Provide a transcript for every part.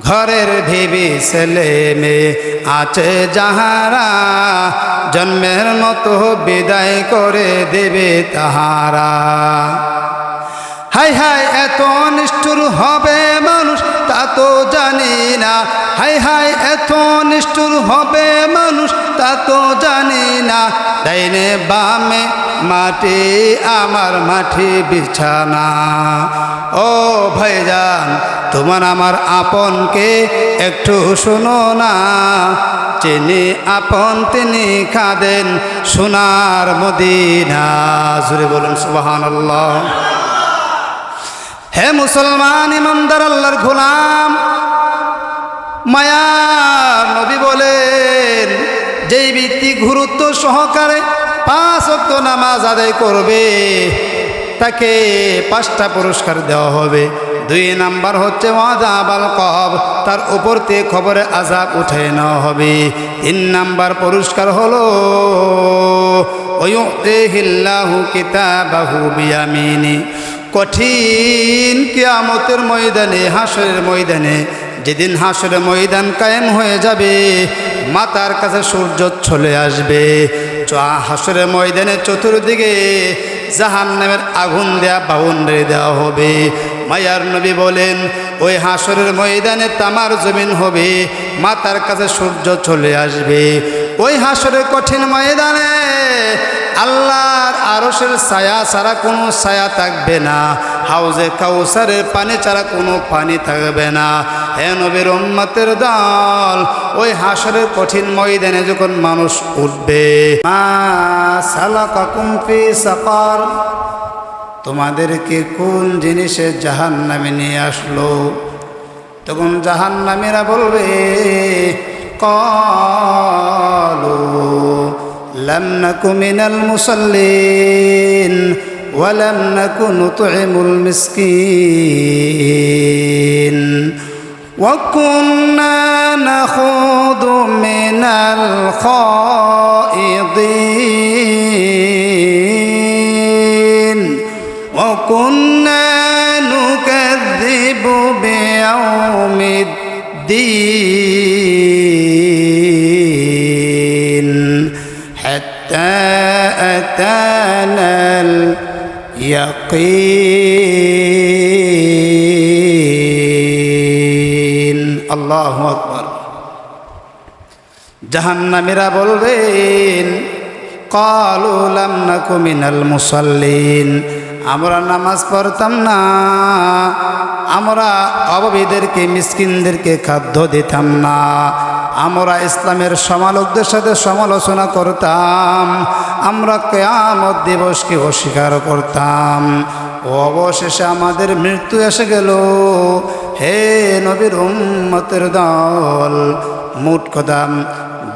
ঘরের ভিবি ছেলে মেয়ে আছে যাহারা, জন্মের মতো বিদায় করে দেবে তাহারা। হাই হাই এত নিষ্ঠুর হবে মানুষ তা তো জানি না, হাই হাই এত নিষ্ঠুর হবে মানুষ তা তো জানি না। ডাইনে বামে মাটি আমার মাটি বিছানা। ও ভাইজান তোমার আমার আপনকে একটু শোনো না, যিনি আপন তিনি কাঁদেন সোনার মদিনা। জোরে বলুন সুবহানাল্লাহ। হে মুসলমান ইমানদার আল্লাহর গোলাম, মায়ার নবী বলেন যেই ব্যক্তি গুরুত্ব সহকারে 5 ওয়াক্ত নামাজ আদায় করবে তাকে 5টা পুরস্কার দেওয়া হবে। 2 নাম্বার হচ্ছে ওয়াদাবাল কব, তার উপর থেকে খবরে আযাব উঠে নেওয়া হবে। 3 নাম্বার পুরস্কার হলো ওয়ুতিহিল্লাহু কিতাবাহু বিয়ামিনি। কঠিন কিয়ামতের ময়দানে, হাসরের ময়দানে, যেদিন হাসরের ময়দান কায়েম হয়ে যাবে, মাথার কাছে সূর্য চলে আসবে, হাসরের ময়দানে চতুর্দিকে জাহান্নামের আগুন দেয়া বাউন্ডারি দেওয়া হবে। মায়ার নবী বলেন ওই হাসরের ময়দানে তামার জমিন হবে, মাথার কাছে সূর্য চলে আসবে। ওই হাসরের কঠিন ময়দানে আল্লাহর আরশের ছায়া ছাড়া কোনো ছায়া থাকবে না, হাউজে কাউসারের পানি ছাড়া কোনো পানি থাকবে না। হে নবীর উম্মতের দল, ওই হাসরের কঠিন ময়দানে যখন মানুষ উঠবে, মা সালাকাকুম ফি সাকার, তোমাদেরকে কোন জিনিসে জাহান্নামে নিয়ে আসলো? তখন জাহান্নামীরা বলবে ক্বালু লাম নাকু মিনাল মুসাল্লিন ওয়া লাম নাকু নুতইমুল মিসকিন ওয়া কুন্না নাখুদু মিনাল খাইদিন ওয়া কুন্না নুকাযযিবু বিয়াউমিদ্দিন হাত্তা আতানাল ইয়াকিন। আল্লাহু আকবার। জাহান্নামীরা বলবেন ক্বালু লাম নাকু মিনাল মুসাল্লিন, আমরা নামাজ পড়তাম না, আমরা অভাবীদেরকে মিসকিনদেরকে খাদ্য দিতাম না, আমরা ইসলামের সমালোকদের সাথে সমালোচনা করতাম, আমরা কিয়ামত দিবসকে অস্বীকার করতাম। অবশেষে আমাদের মৃত্যু এসে গেল। হে নবীর উম্মতের দল, মোট কথা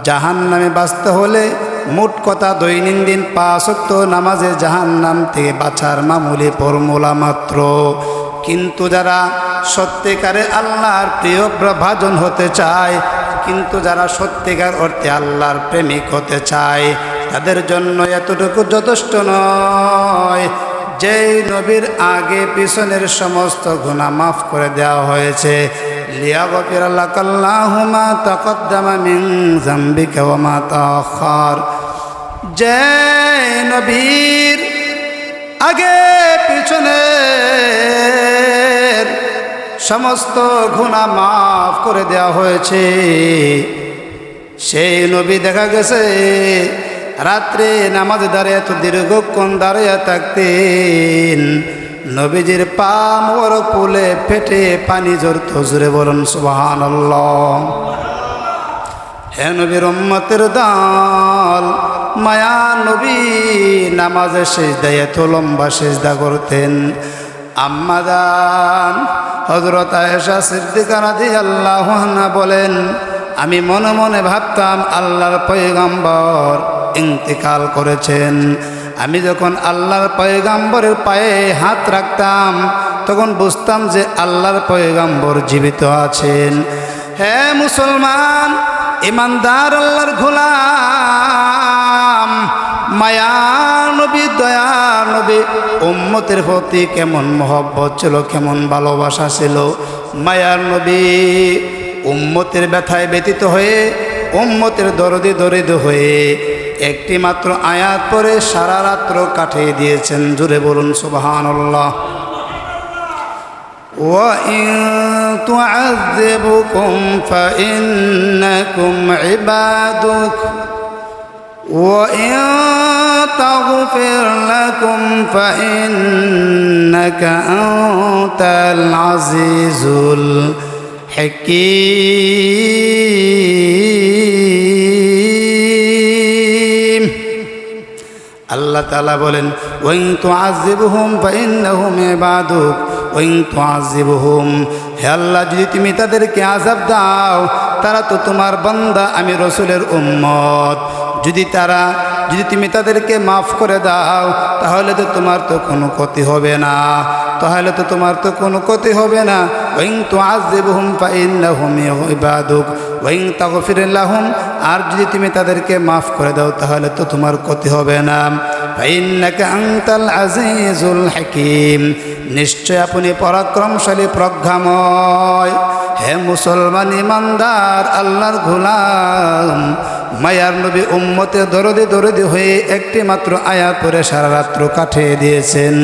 জাহান্নামে বাঁচতে হলে মোট কথা দৈনন্দিন 5 ওয়াক্ত নামাজে জাহান্নাম থেকে বাঁচার মামুলি ফর্মুলা মাত্র। কিন্তু যারা সত্যিকারে আল্লাহর প্রিয় ভাজন হতে চায়, কিন্তু যারা সত্যিকার অর্থে আল্লাহর প্রেমিক হতে চায়, তাদের জন্য এতটুকু যথেষ্ট নয়। যেই নবীর আগে পিছনের সমস্ত গুনাহ মাফ করে দেওয়া হয়েছে, লিয়াগফিরা লাকাল্লাহু মা তাকদ্দামা মিন যামবিকা ওয়া মা তাআখার। যে নবীর আগে পিছনের সমস্ত গুনাহ মাফ করে দেওয়া হয়েছে, সেই নবী দেখা গেছে রাত্রে নামাজ দাঁড়িয়ে এত দীর্ঘক্ষণ দাঁড়িয়ে থাকতেন, নবীজির পা মোবারক ফুলে ফেটে পানি ঝরত। জোরে বলুন সুবহানাল্লাহ। হে নবীর উম্মতের দল, মায়া নবী নামাজে সেজদায় এত লম্বা সেজদা করতেন। আম্মাদান হযরত আয়েশা সিদ্দিকা রাদিয়াল্লাহু আনহা বলেন, আমি মনে মনে ভাবতাম আল্লাহর পয়গম্বর ইন্তেকাল করেছেন। আমি যখন আল্লাহর পয়গম্বরের পায়ে হাত রাখতাম তখন বুঝতাম যে আল্লাহর পয়গম্বর জীবিত আছেন। হে মুসলমান ইমানদার আল্লাহর গোলাম, মায়া নবী, দয়া নবী উম্মতের প্রতি কেমন মহব্বত ছিল, কেমন ভালোবাসা ছিল। মায়ার নবী উম্মতের ব্যথায় ব্যতীত হয়ে, উম্মতের দরদে দরিদ্র হয়ে একটি মাত্র আয়াত পরে সারা রাত্র কাটিয়ে দিয়েছেন। জুড়ে বলুন সুবহানাল্লাহ। وَإِن تُعَذِّبْهُمْ فَإِنَّكُمْ عِبَادُكَ وَإِن تَغْفِرْ لَكُمْ فَإِنَّكَ أَنْتَ الْعَزِيزُ الْحَكِيمُ। আল্লাহ তাআলা বলেন, ওয়াইন তুআযিবহুম ফাইন্নাহুম ইবাদুক ওয়াইন তুআযিবহুম, হে আল্লাহ যদি তুমি তাদেরকে আযাব দাও তারা তো তোমার বান্দা, আমি রাসূলের উম্মত। যদি তুমি তাদেরকে মাফ করে দাও তাহলে তো তোমার তো কোনো ক্ষতি হবে না, ওয়াইন তুআযিবহুম ফাইন্নাহুম ইবাদুক ওয়াইন তাগফির লাহুম, আর যদি তুমি তাদেরকে মাফ করে দাও তাহলে তো তোমার ক্ষতি হবে না। ফাইন্নাকা আনতাল আজিজুল হাকীম, নিশ্চয় আপনি পরাক্রমশালী প্রজ্ঞাময়। হে মুসলমান ইমানদার, আল্লাহর গোলাম, মায়ার নবী উম্মতে দরদে হয়ে একটি মাত্র আয়াত পড়ে সারা রাত্র কাটিয়ে দিয়েছেন।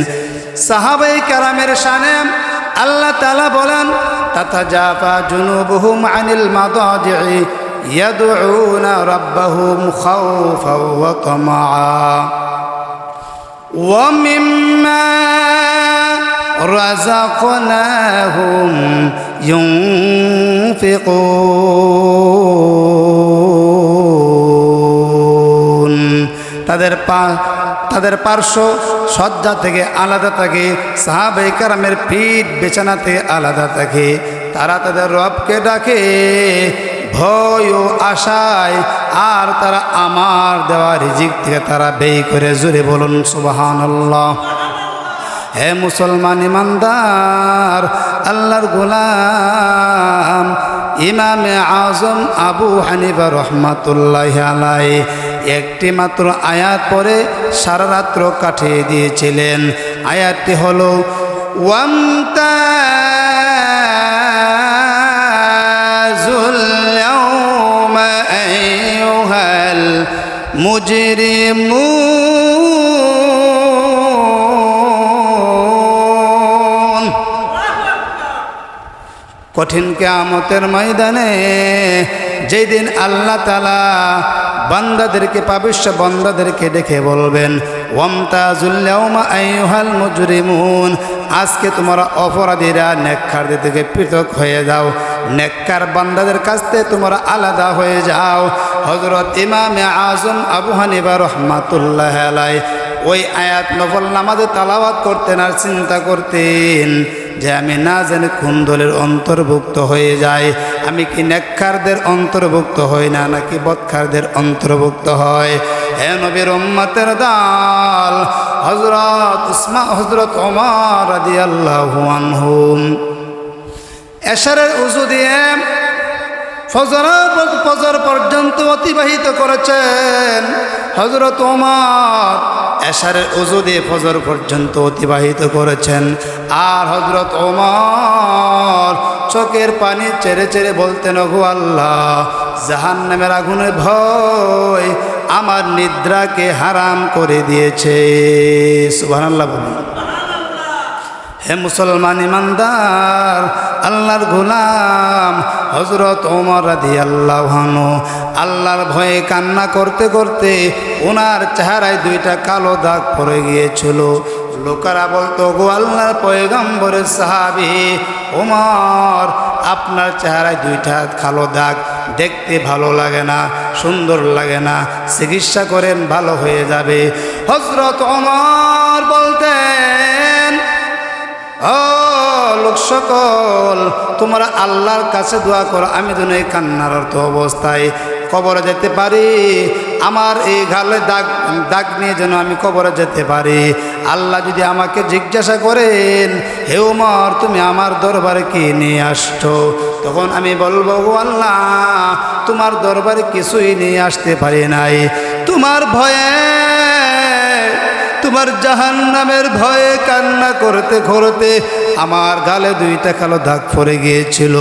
সাহাবায়ে কেরামের শানে আল্লাহ তাআলা বলেন, তাতাজাফা জুনুবুহুম আনিল মাদাজি'i ইয়াদউনা রাব্বাহুম খাওফাও ওয়া তামাআ ওয়া মিম্মা রাযাকনাহুম ইউনফিকুন। তাদের পার্শ্ব সজ্জা থেকে আলাদা থাকে, সাহাবায়ে কেরামের পিঠ বিছানা থেকে আলাদা থাকে। তারা তাদের রবকে ডাকে ভয় ও আশায়, আর তারা আমার দেওয়া রিজিক থেকে তারা ব্যয় করে। জোরে বলুন সুবহানাল্লাহ। হে মুসলমান ইমানদার, আল্লাহর গোলাম ইমামে আজম আবু হানিফা রহমাতুল্লাহি আলাইহি একটি মাত্র আয়াত পরে সারা রাত্র কাটিয়ে দিয়েছিলেন। আয়াতটি হলো, ওয়ামতাজুল ইয়াওমা আইয়ুহাল মুজরিমুন। কঠিন কিয়ামতের ময়দানে যেদিন আল্লাহ তাআলা বান্দাদেরকে, পাপিষ্ঠ বান্দাদেরকে ডেকে বলবেন, ওয়ামতাজুল ইয়াওমা আইয়ুহাল মুজরিমুন, আজকে তোমরা অপরাধীরা নেককারদের থেকে পৃথক হয়ে যাও, নেককার বান্দাদের কাছ থেকে তোমরা আলাদা হয়ে যাও। হযরত ইমামে আজম আবু হানিফা রহমাতুল্লাহি আলাইহি ওই আয়াত নফল নামাজে তেলাওয়াত করতেন আর চিন্তা করতেন যে আমি না জানি কোন দলের অন্তর্ভুক্ত হয়ে যায়, আমি কি নেককারদের অন্তর্ভুক্ত হই না নাকি বদকারদের অন্তর্ভুক্ত হয়। হে নবীর উম্মতের দল, হযরত ওমর রাদিয়াল্লাহু আনহু এশারের উযু দিয়ে ফজর পর্যন্ত অতিবাহিত করেছেন। হযরত ওমর এশারের উযু দিয়ে ফজর পর্যন্ত অতিবাহিত করেছেন। আর হযরত ওমর চোখের পানি চেড়ে চেড়ে বলতেন, ওগো আল্লাহ, জাহান্নামের আগুনের ভয় আমার নিদ্রাকে হারাম করে দিয়েছে। সুবহানাল্লাহ বলুন। হে মুসলমান ইমানদার, আল্লাহর গোলাম হযরত ওমর রাদিয়াল্লাহু আনহু আল্লাহর ভয়ে কান্না করতে করতে ওনার চেহারায় দুইটা কালো দাগ পড়ে গিয়েছিল। লোকেরা বলতো, গো আল্লাহর পয়গম্বরের সাহাবী ওমর, আপনার চেহারায় দুইটা কালো দাগ, দেখতে ভালো লাগে না, সুন্দর লাগে না, চিকিৎসা করেন ভালো হয়ে যাবে। হযরত ওমর বলতেন, ও লোক সকল, তোমরা আল্লাহর কাছে দোয়া করো, আমি যেন এই কান্নার অর্থ অবস্থায় কবরে যেতে পারি, আমার এই গালে দাগ নিয়ে যেন আমি কবরে যেতে পারি। আল্লাহ যদি আমাকে জিজ্ঞাসা করেন, হে ওমর, তুমি আমার দরবারে কি নিয়ে আসছো, তখন আমি বলবো, ও আল্লাহ, তোমার দরবারে কিছুই নিয়ে আসতে পারি নাই, তোমার ভয়ে, তোমার জাহান্নামের ভয়ে কান্না করতে করতে আমার গালে 2টা কালো দাগ পড়ে গিয়েছিল,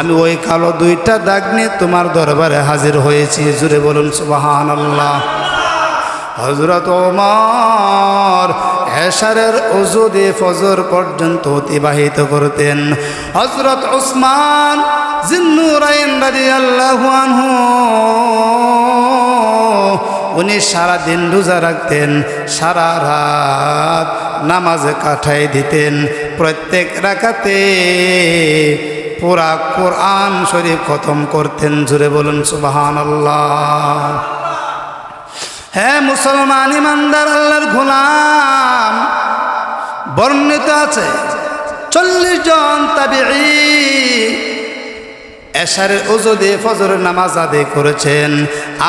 আমি ওই কালো 2টা দাগ নিয়ে তোমার দরবারে হাজির হয়েছি। জুড়ে বলুন সুবহানাল্লাহ। হযরত ওমর এশারের ওযু দিয়ে ফজর পর্যন্ত অতিবাহিত করতেন। হযরত উসমান জিন্নুরাইন রাদিয়াল্লাহু আনহু উনি সারা দিন রোজা রাখতেন, সারা রাত নামাজে কাটাই দিতেন। প্রত্যেক রাকাতে পুরা কোরআন শরীফ খতম করতেন। জুড়ে বলুন সুবহানাল্লাহ। হে মুসলমান ইমানদার আল্লাহর গোলাম, বর্ণিত আছে 40 জন তাবিঈ এশারের ওযু দিয়ে ফজরের নামাজ আদায় করেছেন,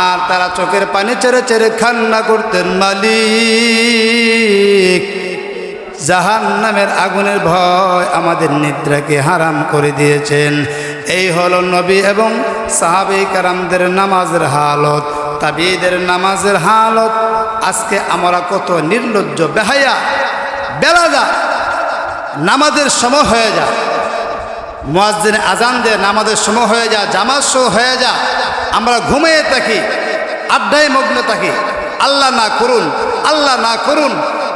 আর তারা চোখের পানি ছেড়ে ছেড়ে কান্না করতেন, মালিক জাহান্নামের আগুনের ভয় আমাদের নিদ্রাকে হারাম করে দিয়েছেন। এই হলো নবী এবং সাহাবায়ে কেরামদের নামাজের হালত, তাবিঈদের নামাজের হালত। আজকে আমরা কত নির্লজ্জ, বেহায়া, বেলাদা। নামাজের সময় হয়ে যায়, মুয়াজ্জিন আজান দিয়ে নামাজের সময় হয়ে যায়, জামাত শুরু হয়ে যায়, আমরা ঘুমিয়ে থাকি, আড্ডায় মগ্ন থাকি। আল্লাহ না করুন, আল্লাহ না করুন,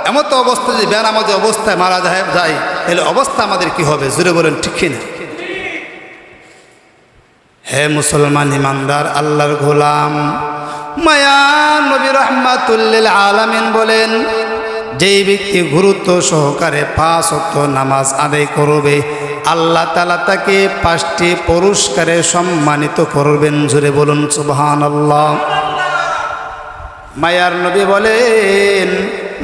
এমন তো অবস্থা যে বেনামাজি অবস্থায় মারা যায়, তাহলে অবস্থা আমাদের কি হবে? জুড়ে বলেন ঠিক কিনা? হে মুসলমান ইমানদার আল্লাহর গোলাম, মায়া নবী রাহমাতুল লিল আলামিন বলেন, যেই ব্যক্তি গুরুত্ব সহকারে 5 ওয়াক্ত নামাজ আদায় করবে, আল্লাহ তাআলা তাকে 5টি পুরস্কারে সম্মানিত করবেন। জুড়ে বলুন সুবহানাল্লাহ। মায়ার নবী বলেন,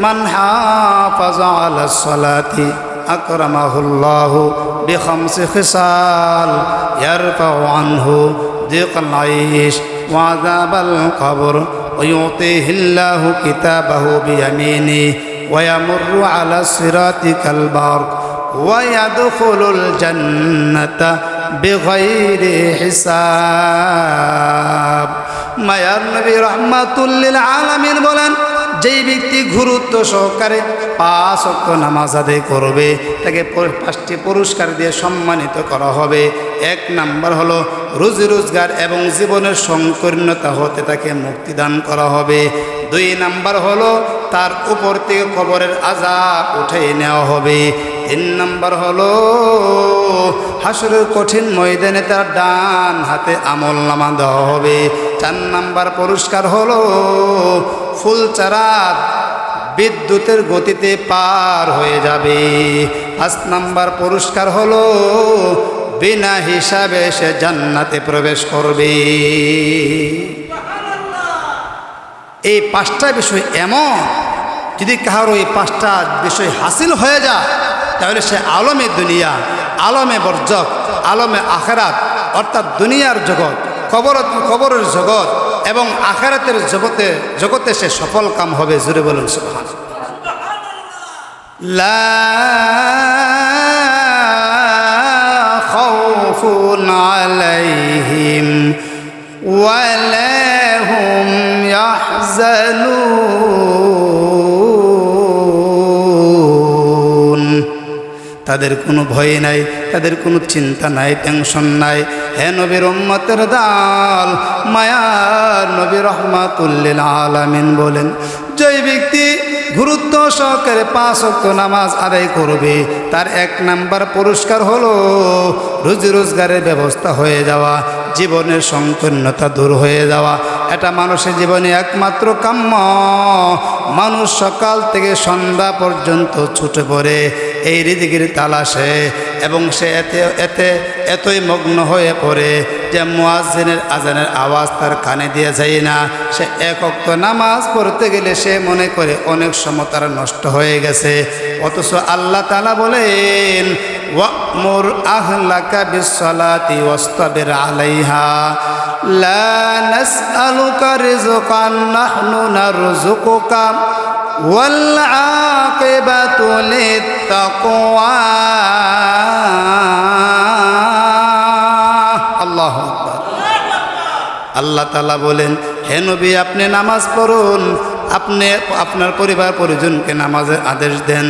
মান হাফাযা আলাস সালাতি আকরামাহুল্লাহু বিখামসি খিসাল ইয়ারফাউ আনহু যিকাল আইশ ওয়া আযাবাল কবর ওয়া ইউতিহিল্লাহু কিতাবাহু বিয়ামিনি ওয়া ইয়ামুররু আলা সিরাতি কাল বারক ওয়া ইয়াদখুলুল জান্নাতা বিগাইরি হিসাব। মায়ার নবী রাহমাতুল লিল আলামিন বলেন, যেই ব্যক্তি গুরুত্ব সহকারে 5 ওয়াক্ত নামাজ আদায় করবে, তাকে 5টি পুরস্কার দিয়ে সম্মানিত করা হবে। 1 নাম্বার হলো রুজি রোজগার এবং জীবনের সংকীর্ণতা হতে তাকে মুক্তিদান করা হবে। 2 নাম্বার হলো তার উপর থেকে কবরের আযাব উঠিয়ে নেওয়া হবে। 3 নাম্বার হলো হাসরের কঠিন ময়দানে তার ডান হাতে আমলনামা দেওয়া হবে। 4 নাম্বার পুরস্কার হলো ফুলচারা বিদ্যুতের গতিতে পার হয়ে যাবে। 5 নাম্বার পুরস্কার হলো বিনা হিসাবে সে জান্নাতে প্রবেশ করবে। এই 5টা বিষয় এমন, যদি কারো এই 5টা বিষয় হাসিল হয়ে যায়, তাহলে সে আলমে দুনিয়া, আলমে বরজক, আলমে আখেরাত, অর্থাৎ দুনিয়ার জগৎ, কবরের জগৎ এবং আখেরাতের জগতে সে সফল কাম হবে। জুড়ে বলুন সুবহানাল্লাহ। লা খাউফুন আলাইহিম ওয়া লা হুম ইয়াহজানুন। তাদের কোনো ভয় নাই, তাদের কোনো চিন্তা নাই, টেনশন নাই। হে নবীর উম্মতের দল, মায়ার নবী রাহমাতুল লিল আলামিন বলেন, যেই ব্যক্তি গুরুত্ব সহকারে 5 ওয়াক্ত নামাজ আদায় করবে, তার 1 নাম্বার পুরস্কার হলো রুজি রোজগারের ব্যবস্থা হয়ে যাওয়া, জীবনের সংকীর্ণতা দূর হয়ে যাওয়া। এটা মানুষের জীবনে একমাত্র কাম্য। মানুষ সকাল থেকে সন্ধ্যা পর্যন্ত ছুটে পড়ে এই রিজিকের তালাশে, এবং সে এতই মগ্ন হয়ে পড়ে যে মুয়াজ্জিনের আজানের আওয়াজ তার কানে দিয়ে যায় না। সে 1 ওয়াক্ত নামাজ পড়তে গেলে সে মনে করে অনেক সময় তার নষ্ট হয়ে গেছে। অথচ আল্লাহ তাআলা বলেন, ওয়া'মুর আহলাকা বিস-সালাতি ওয়াসতাবির আলাইহা লা নাসআলুকা রিজকান নাহনু নারযুকুকা ওয়াল আকিবাতু লিত-তাকওয়া। আল্লাহু আকবার। আল্লাহ তাআলা বলেন, হে নবী আপনি নামাজ পড়ুন, আপনি আপনার পরিবার পরিজনকে নামাজের আদেশ দেন,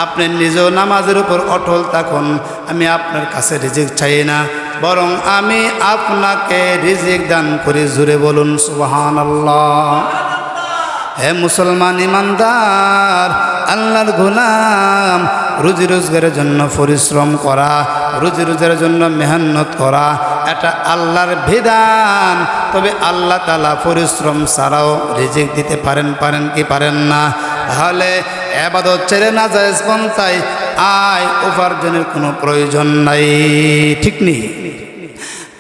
আপনি নিজেও নামাজের উপর অটল থাকুন। আমি আপনার কাছে রিজিক চাই না, বরং আমি আপনাকে রিজিক দান করি। জুড়ে বলুন সুবহানাল্লাহ। হে মুসলমান ইমানদার, আল্লাহর গোলাম, রুজি রোজগারের জন্য পরিশ্রম করা, রুজি রোজগারের জন্য মেহনত করা, এটা আল্লাহর বিধান। তবে আল্লাহ তাআলা পরিশ্রম ছাড়াও রিজিক দিতে পারেন কি পারেন না? তাহলে ইবাদত ছেড়ে নাজায়েজ পন্থায় আয় উপার্জনের কোনো প্রয়োজন নাই, ঠিক নেই?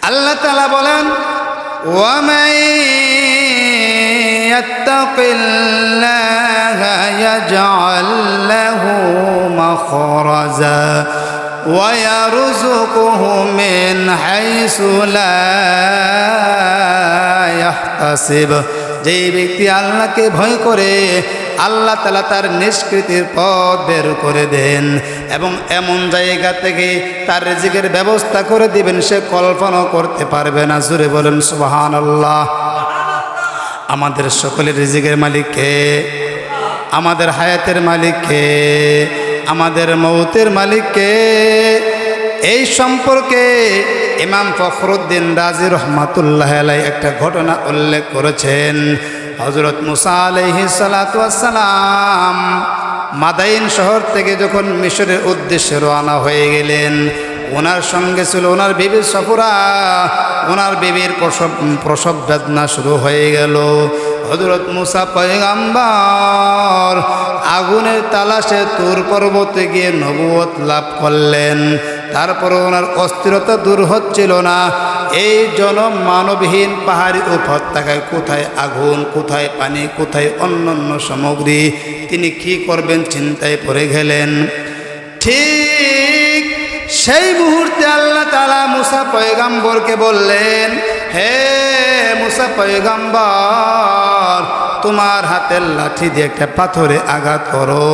আল্লাহ তাআলা বলেন, ওয়ামাই ইয়াত্তাকিল্লাহা ইয়াজআল লাহু মাখরাজা ওয়া ইয়ারযুকুহু মিন হাইসু লা ইয়াহতাসিব। যেই ব্যক্তি আল্লাহকে ভয় করে, আল্লাহ তাআলা তার নিষ্কৃতির পথ বের করে দেন এবং এমন জায়গা থেকে তার রিজিকের ব্যবস্থা করে দিবেন সে কল্পনা করতে পারবে না। জোরে বলেন সুবহানাল্লাহ। আমাদের সকলের রিজিকের মালিক কে? আমাদের হায়াতের মালিক কে? আমাদের মৌতের মালিক কে? এই সম্পর্কে ইমাম ফখরুদ্দিন রাজি রহমাতুল্লাহ আলাইহি একটা ঘটনা উল্লেখ করেছেন। হযরত মুসা আলাইহিস সালাতু ওয়াস সালাম মাদাইন শহর থেকে যখন মিশরের উদ্দেশ্যে রওনা হয়ে গেলেন, ওনার সঙ্গে ছিল ওনার বিবি সফরা। ওনার বিবির প্রসব বেদনা শুরু হয়ে গেল। হযরত মুসা পয়গম্বর আগুনের তালাশে তুর পর্বতে গিয়ে নবুয়ত লাভ করলেন। তারপর ওনার অস্থিরতা দূর হচ্ছিল না। এই জনমানবহীন পাহাড়ি উপত্যকায় কোথায় আগুন, কোথায় পানি, কোথায় অন্যান্য সামগ্রী, তিনি কি করবেন চিন্তায় পড়ে গেলেন। ঠিক সেই মুহূর্তে আল্লাহ তাআলা মুসা পয়গম্বরকে বললেন, হে মুসা পয়গম্বর, তোমার হাতের লাঠি দিয়ে একটা পাথরে আঘাত করো।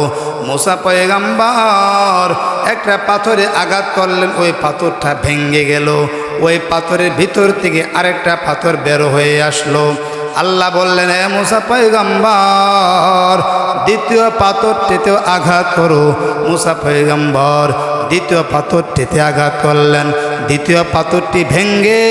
মুসা পয়গম্বর একটা পাথরে আঘাত করলেন, ওই পাথরটা ভেঙে গেল। ওই পাথরের ভিতর থেকে আরেকটা পাথর বের হয়ে আসলো। আল্লাহ বললেন, হে মুসা পয়গম্বর, দ্বিতীয় পাথরটিতেও আঘাত করো। মুসা পয়গম্বর দ্বিতীয় পাথরটিতে আঘাত করলেন। দ্বিতীয় পাথরটি ভেঙে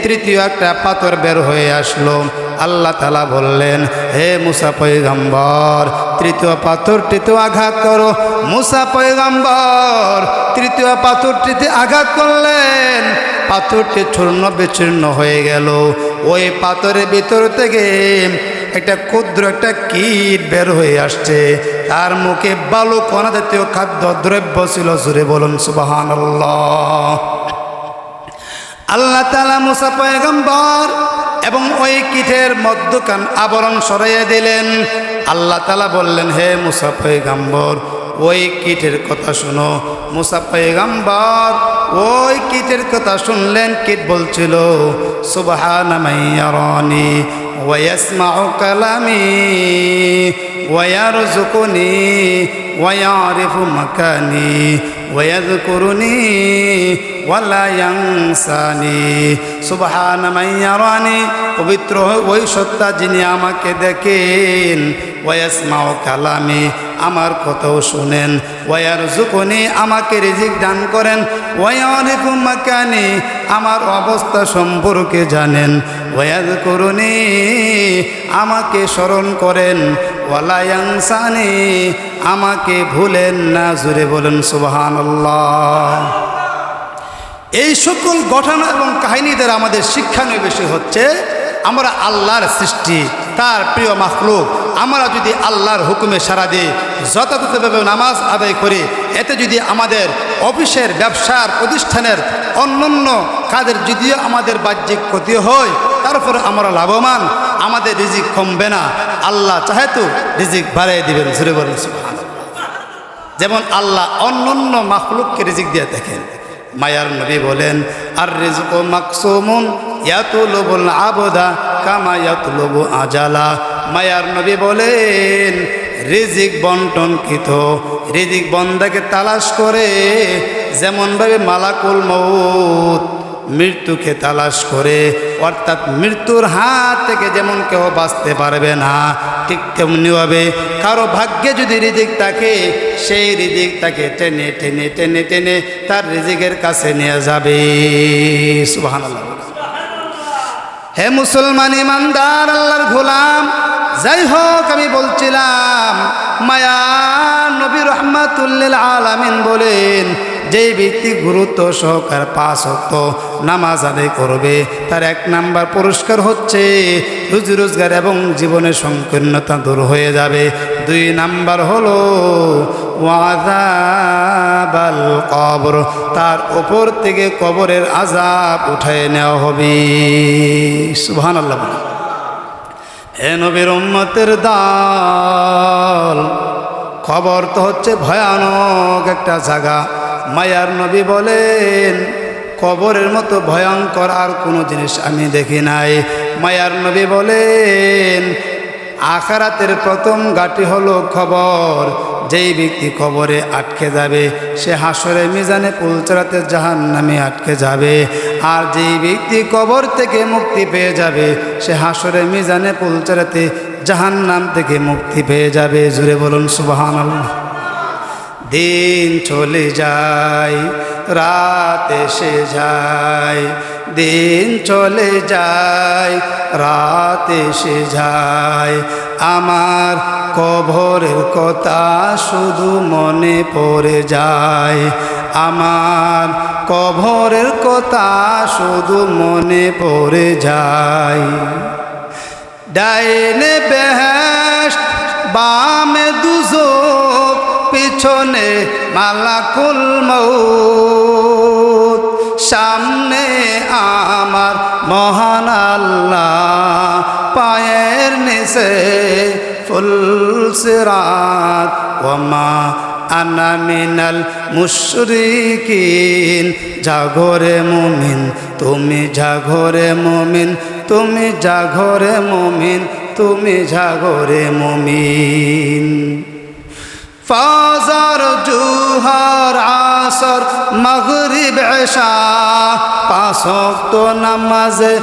তৃতীয় একটা পাথর বের হয়ে আসলো। আল্লাহ তাআলা বললেন, হে মুসা পয়গম্বর, তৃতীয় পাথরটিতেও আঘাত করো। মুসা পয়গম্বর তৃতীয় পাথরটিতে আঘাত করলেন। পাথরটি চূর্ণ বিচূর্ণ হয়ে গেল। ওই পাথরের ভিতর থেকে একটা ক্ষুদ্র একটা কীট বের হয়ে আসছে। তার মুখে বালু কণা জাতীয় খাদ্য দ্রব্য ছিল। জুড়ে বলুন সুবহানাল্লাহ। আল্লাহ তাআলা মুসা পয়গম্বর এবং ওই কীটের মধ্যখান আবরণ সরাইয়া দিলেন। আল্লাহ তাআলা বললেন, হে মুসা পয়গম্বর, ওই কীটের কথা শুনো। মুসা পয়গম্বর ওই কীটের কথা শুনলেন। কীট বলছিল, সুবহানা মান ইয়ারানি ওয়া ইয়াসমাউ কালামি ওয়া ইয়ারযুকুনি ওয়া ইয়ারিফু মাকানি ওয়া ইয়াযকুরুনি ওয়া লা ইয়ানসানি। সুবহানা মান ইয়ারানি, পবিত্র ওই সত্তা যিনি আমাকে দেখেন। ওয়া ইয়াসমাউ কালামি, আমার কথাও শুনেন। ওয়া ইয়ারযুকুনি, আমাকে রিজিক দান করেন। ওয়া ইয়ারিফু মাকানি, আমার অবস্থা সম্পর্কে জানেন। ওয়া ইয়াযকুরুনি, আমাকে স্মরণ করেন। ওয়া লা ইয়ানসানি, আমাকে ভুলেন না। জুড়ে বলেন সুবহানাল্লাহ। এই সকল ঘটনা এবং কাহিনীদের আমাদের শিক্ষণীয় বিষয় হচ্ছে, আমরা আল্লাহর সৃষ্টি, তার প্রিয় মাখলুক। আমরা যদি আল্লাহর হুকুমে সাড়া দিই, যথাযথভাবে নামাজ আদায় করি, এতে যদি আমাদের অফিসের, ব্যবসার, প্রতিষ্ঠানের অন্যান্য কাজের যদিও আমাদের বাহ্যিক ক্ষতি হয়, তারপরে আমরা লাভবান, আমাদের রিজিক কমবে না। আল্লাহ চাহে তো রিজিক বাড়িয়ে দিবেন। জোরে বলেন সুবহানাল্লাহ। যেমন আল্লাহ অন্যান্য মাখলুককে রিজিক দিয়ে দেখেন। মায়ার নবী বলেন, আর রিজকু মাকসুমুন ইয়াতুলুবুল আবদা কামা ইয়াতুলুবু আজালা। মায়ার নবী বলেন, রিজিক বন্টনকৃত, রিজিক বন্দাকে তালাশ করে যেমনভাবে মালাকুল মউত মৃত্যুকে তালাশ করে, অর্থাৎ মৃত্যুর হাত থেকে যেমন কেউ বাঁচতে পারবে না, ঠিক তেমনিভাবে কারো ভাগ্যে যদি রিজিক থাকে, সেই রিজিক তাকে টেনে টেনে টেনে টেনে তার রিজিকের কাছে নিয়ে যাবে। সুবহানাল্লাহ। হে মুসলমান ইমানদার আল্লাহর গোলাম, যাই হোক, আমি বলছিলাম মায়ার নবী রাহমাতুল লিল আলামিন বলেন, যেই ব্যক্তি গুরুত্ব সহকারে 5 ওয়াক্ত নামাজ আদায় করবে, তার 1 নাম্বার পুরস্কার হচ্ছে রুজি রোজগার এবং জীবনের সংকীর্ণতা দূর হয়ে যাবে। 2 নাম্বার হলো ওয়াযাবাল কবর, তার উপর থেকে কবরের আযাব উঠায় নেওয়া হবে। সুবহানাল্লাহ। হে নবীর উম্মতের দল, কবর তো হচ্ছে ভয়ানক একটা জায়গা। মায়ার নবী বলেন, কবরের মতো ভয়ঙ্কর আর কোনো জিনিস আমি দেখি নাই। মায়ার নবী বলেন, আখিরাতের প্রথম ঘাঁটি হলো কবর। যেই ব্যক্তি কবরে আটকে যাবে, সে হাসরে মিজানে পুলচরাতে জাহান্নামে আটকে যাবে। আর যেই ব্যক্তি কবর থেকে মুক্তি পেয়ে যাবে, সে হাসরে মিজানে পুলচরাতে জাহান্নাম থেকে মুক্তি পেয়ে যাবে। জুড়ে বলুন সুবহানাল্লাহ। দিন চলে যায়, রাত এসে যায়, দিন চলে যায়, রাত এসে যায়, আমার কবরের কথা শুধু মনে পড়ে যায়, আমার কবরের কথা শুধু মনে পড়ে যায়। ডাইনে বেহেশত, বামে দুজক, পিছনে মালাকুল মউত, সামনে আমার মহান আল্লাহ, পায়ের নিচে ফুলসিরাত, ওমা আনা মিনাল মুশরিকিন। জাগরে মুমিন, তুমি জাগরে মুমিন, তুমি জাগরে মুমিন, তুমি জাগরে মুমিন। ফজর, জোহর, আসর, মাগরিব, ইশা, 5 ওয়াক্ত নামাজে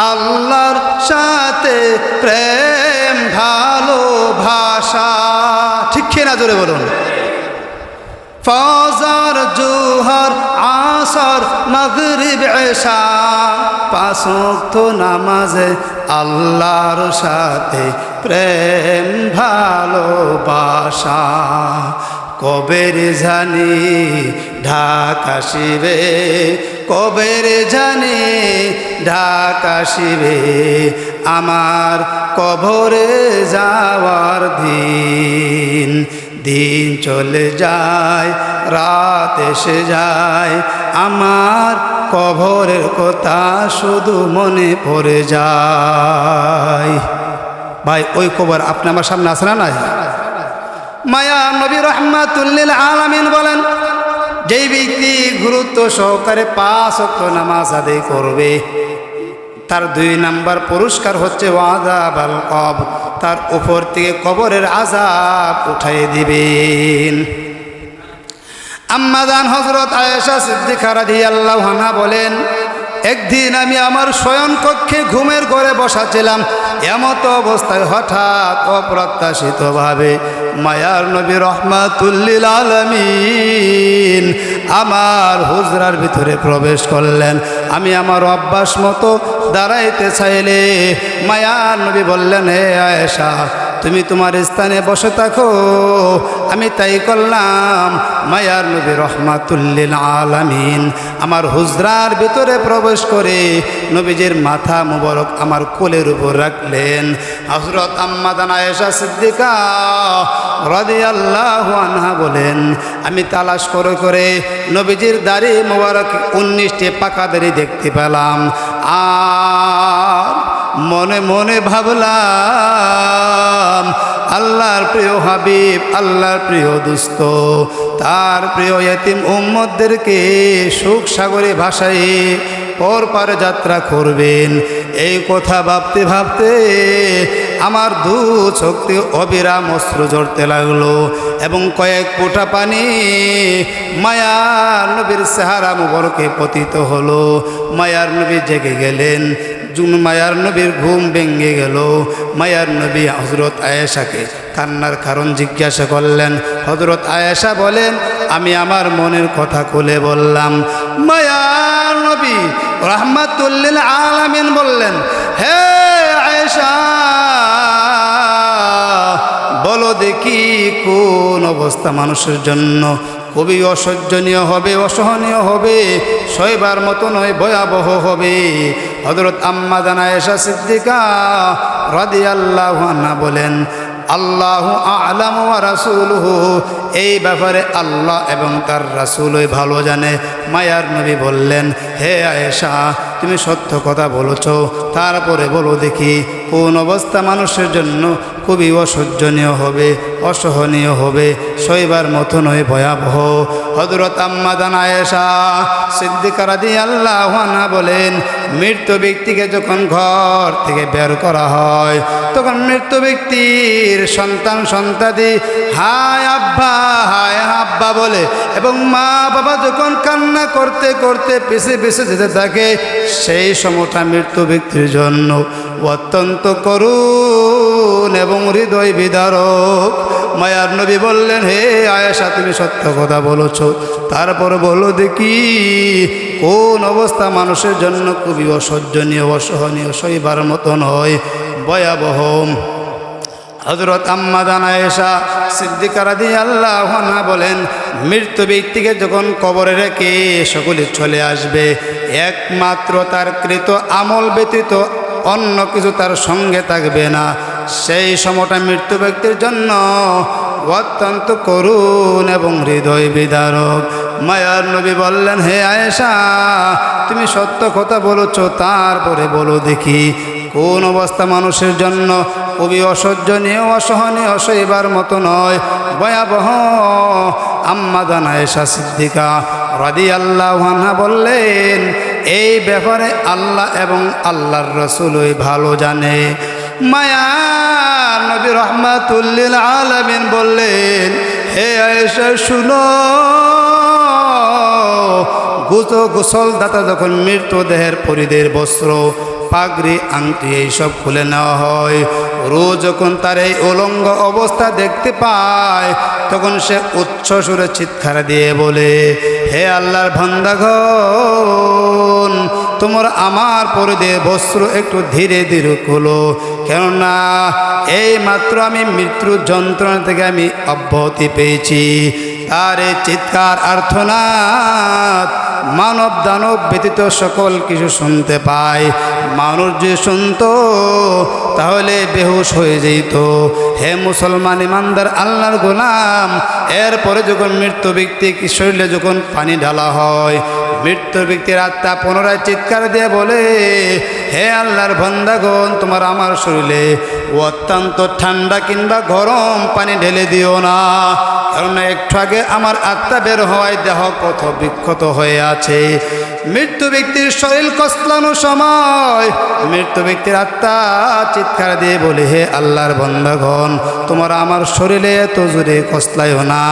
আল্লাহর সাথে প্রেম ভালোবাসা। ঠিক কিনা জোরে বলুন। ফজর, জোহর, আসর, মাগরিব, ইশা, 5 ওয়াক্ত নামাজে আল্লাহর সাথে প্রেম ভালোবাসা। কবের জানি ঢাকা শিবে, কবের জানি ঢাকা শিবে, আমার কবরে যাওয়ার দিন। দিন চলে যায়, রাত এসে যায়, আমার কবরের কথা শুধু মনে পড়ে যায়। ভাই, ওই কবর আপনি আমার সামনে আছে না নাই? মায়া নবী রাহমাতুল লিল আলামিন বলেন, যেই ব্যক্তি গুরুত্ব সহকারে 5 ওয়াক্ত নামাজ আদায় করবে, তার 2 নাম্বার পুরস্কার হচ্ছে ওয়াযাবাল কবর, তার উপর থেকে কবরের আযাব উঠাই দিবেন। আম্মা জান হযরত আয়েশা সিদ্দিকা রাদিয়াল্লাহু আনহা বলেন, একদিন আমি আমার শয়ন কক্ষে ঘুমের ঘরে বসাছিলাম, এমত অবস্থায় হঠাৎ অপ্রত্যাশিতভাবে মায়ার নবী রাহমাতুল লিল আলামিন আমার হুজরার ভিতরে প্রবেশ করলেন। আমি আমার অভ্যাস মতো দাঁড়াইতে চাইলে মায়ার নবী বললেন, হে আয়েশা, তুমি তোমার স্থানে বসে থাকো। আমি তাই করলাম। মায়ার নবী রাহমাতুল লিল আলামিন আমার হুজরার ভিতরে প্রবেশ করে নবীজির মাথা মুবারক আমার কোলের উপর রাখলেন। হযরত আম্মা জান আয়েশা সিদ্দিকা রাদিয়াল্লাহু আনহা বলেন, আমি তালাশ করে করে নবীজির দাড়ি মুবারক 19টি পাকা দাড়ি দেখতে পেলাম। আর মনে মনে ভাবলাম, আল্লাহর প্রিয় হাবিব, আল্লাহর প্রিয় দোস্ত তার প্রিয় ইতিম উম্মতদেরকে সুখ সাগরে ভাসায় পর পারে যাত্রা করবেন। এই কথা ভাবতে ভাবতে আমার দু চোখে অবিরাম অশ্রু ঝরতে লাগলো এবং কয়েক ফোঁটা পানি মায়ার নবীর চেহারা মুবারকে পতিত হলো। মায়ার নবী জেগে গেলেন। মায়ার নবীর ঘুম ভেঙে গেল। মায়ার নবী হযরত আয়েশাকে কান্নার কারণ জিজ্ঞাসা করলেন। হযরত আয়েশা বলেন, আমি আমার মনের কথা খুলে বললাম। মায়ার নবী রাহমাতুল লিল আলামিন বললেন, হে আয়েশা, বলো দেখি কোন অবস্থা মানুষের জন্য খুবই অসহ্যনীয় হবে, অসহনীয় হবে, সইবার মতো নয়, ভয়াবহ হবে। হযরত আম্মা জান আয়েশা সিদ্দিকা রাদিয়াল্লাহু আনহা বলেন, আল্লাহু আ'লামু ওয়া রাসূলুহু, এই ব্যাপারে আল্লাহ এবং তার রাসূলই ভালো জানে। মায়ার নবী বললেন, হে আয়েশা, তুমি সত্য কথা বলেছ, তারপরে বলো দেখি কোন অবস্থা মানুষের জন্য খুবই অসহ্যনীয় হবে, অসহনীয় হবে, সইবার মতো নয়, ভয়াবহ। হযরত আম্মা জান আয়েশা সিদ্দিকা রাদিয়াল্লাহু আনহা বলেন, মৃত ব্যক্তিকে যখন ঘর থেকে বের করা হয় তখন মৃত ব্যক্তির সন্তান সন্তাদি হায় আব্বা, হায় আব্বা বলে এবং মা বাবা যখন কান্না করতে করতে পিছে পিছে যেতে থাকে, সেই সময়টা মৃত ব্যক্তির জন্য অত্যন্ত করুণ এবং হৃদয় বিদারক। মায়ার নবী বললেন, হে আয়েশা, তুমি সত্য কথা বলেছ, তারপর বলো দেখি কোন অবস্থা মানুষের জন্য খুবই অসহ্যনীয়, অসহনীয়, সইবার মতো নয়, ভয়াবহ। হযরত আম্মা জান আয়েশা সিদ্দিকা রাদিয়াল্লাহু আনহা বলেন, মৃত ব্যক্তিকে যখন কবরে রেখে সকলে চলে আসবে, একমাত্র তার কৃত আমল ব্যতীত অন্য কিছু তার সঙ্গে থাকবে না। সেই সময়টা মৃত্যু ব্যক্তির জন্য অত্যন্ত করুণ এবং হৃদয় বিদারক। মায়ার নবী বললেন, হে আয়েশা, তুমি সত্য কথা বলেছ, তারপরে বলো দেখি কোন অবস্থা মানুষের জন্য খুবই অসহ্যনীয়, অসহনীয়, সইবার মতো নয়, ভয়াবহ। আম্মা জান আয়েশা সিদ্দিকা রাদিয়াল্লাহু আনহা বললেন, এই ব্যাপারে আল্লাহ এবং আল্লাহর রাসূলই ভালো জানে। মায়ার নবী রাহমাতুল লিল আলামিন বললেন, হে আয়েশা শুনো, গোসলদাতা যখন মৃতদেহের পরিধের বস্ত্র, পাগড়ি, আংটি এইসব খুলে নেওয়া হয়, রোজ যখন তার এই উলঙ্গ অবস্থা দেখতে পায় তখন সে উচ্চ সুরে চিৎকার দিয়ে বলে, হে আল্লাহর বান্দাগণ, তোমরা আমার পরিধের বস্ত্র একটু ধীরে ধীরে খোলো, কেননা এই মাত্র আমি মৃত্যুর যন্ত্রণা থেকে আমি অব্যাহতি পেয়েছি। তার এই চিৎকার আর্তনাদ মানব দানব ব্যতীত সকল কিছু শুনতে পায়। মানুষ যে শুনত তাহলে বেহুশ হয়ে যেত। হে মুসলমান ইমানদার আল্লাহর গোলাম, এরপরে যখন মৃত্যু ব্যক্তি শরীরে যখন পানি ঢালা হয়, মৃত্যু ব্যক্তির আত্মা পুনরায় চিৎকার দিয়ে বলে, হে আল্লাহর বান্দাগণ, তোমার আমার শরীরে অত্যন্ত ঠান্ডা কিংবা গরম পানি ঢেলে দিও না, কারণ একটু আগে আমার আত্মা বের হওয়ায় দেহ কত বিক্ষত হয়ে আছে। মৃত্যু ব্যক্তির শরীর কসলানোর সময় মৃত্যু ব্যক্তির আত্মা চিৎকার দিয়ে বলে, হে আল্লাহর বান্দাগণ, তোমরা আমার শরীরে এত জোরে কসলাইও না।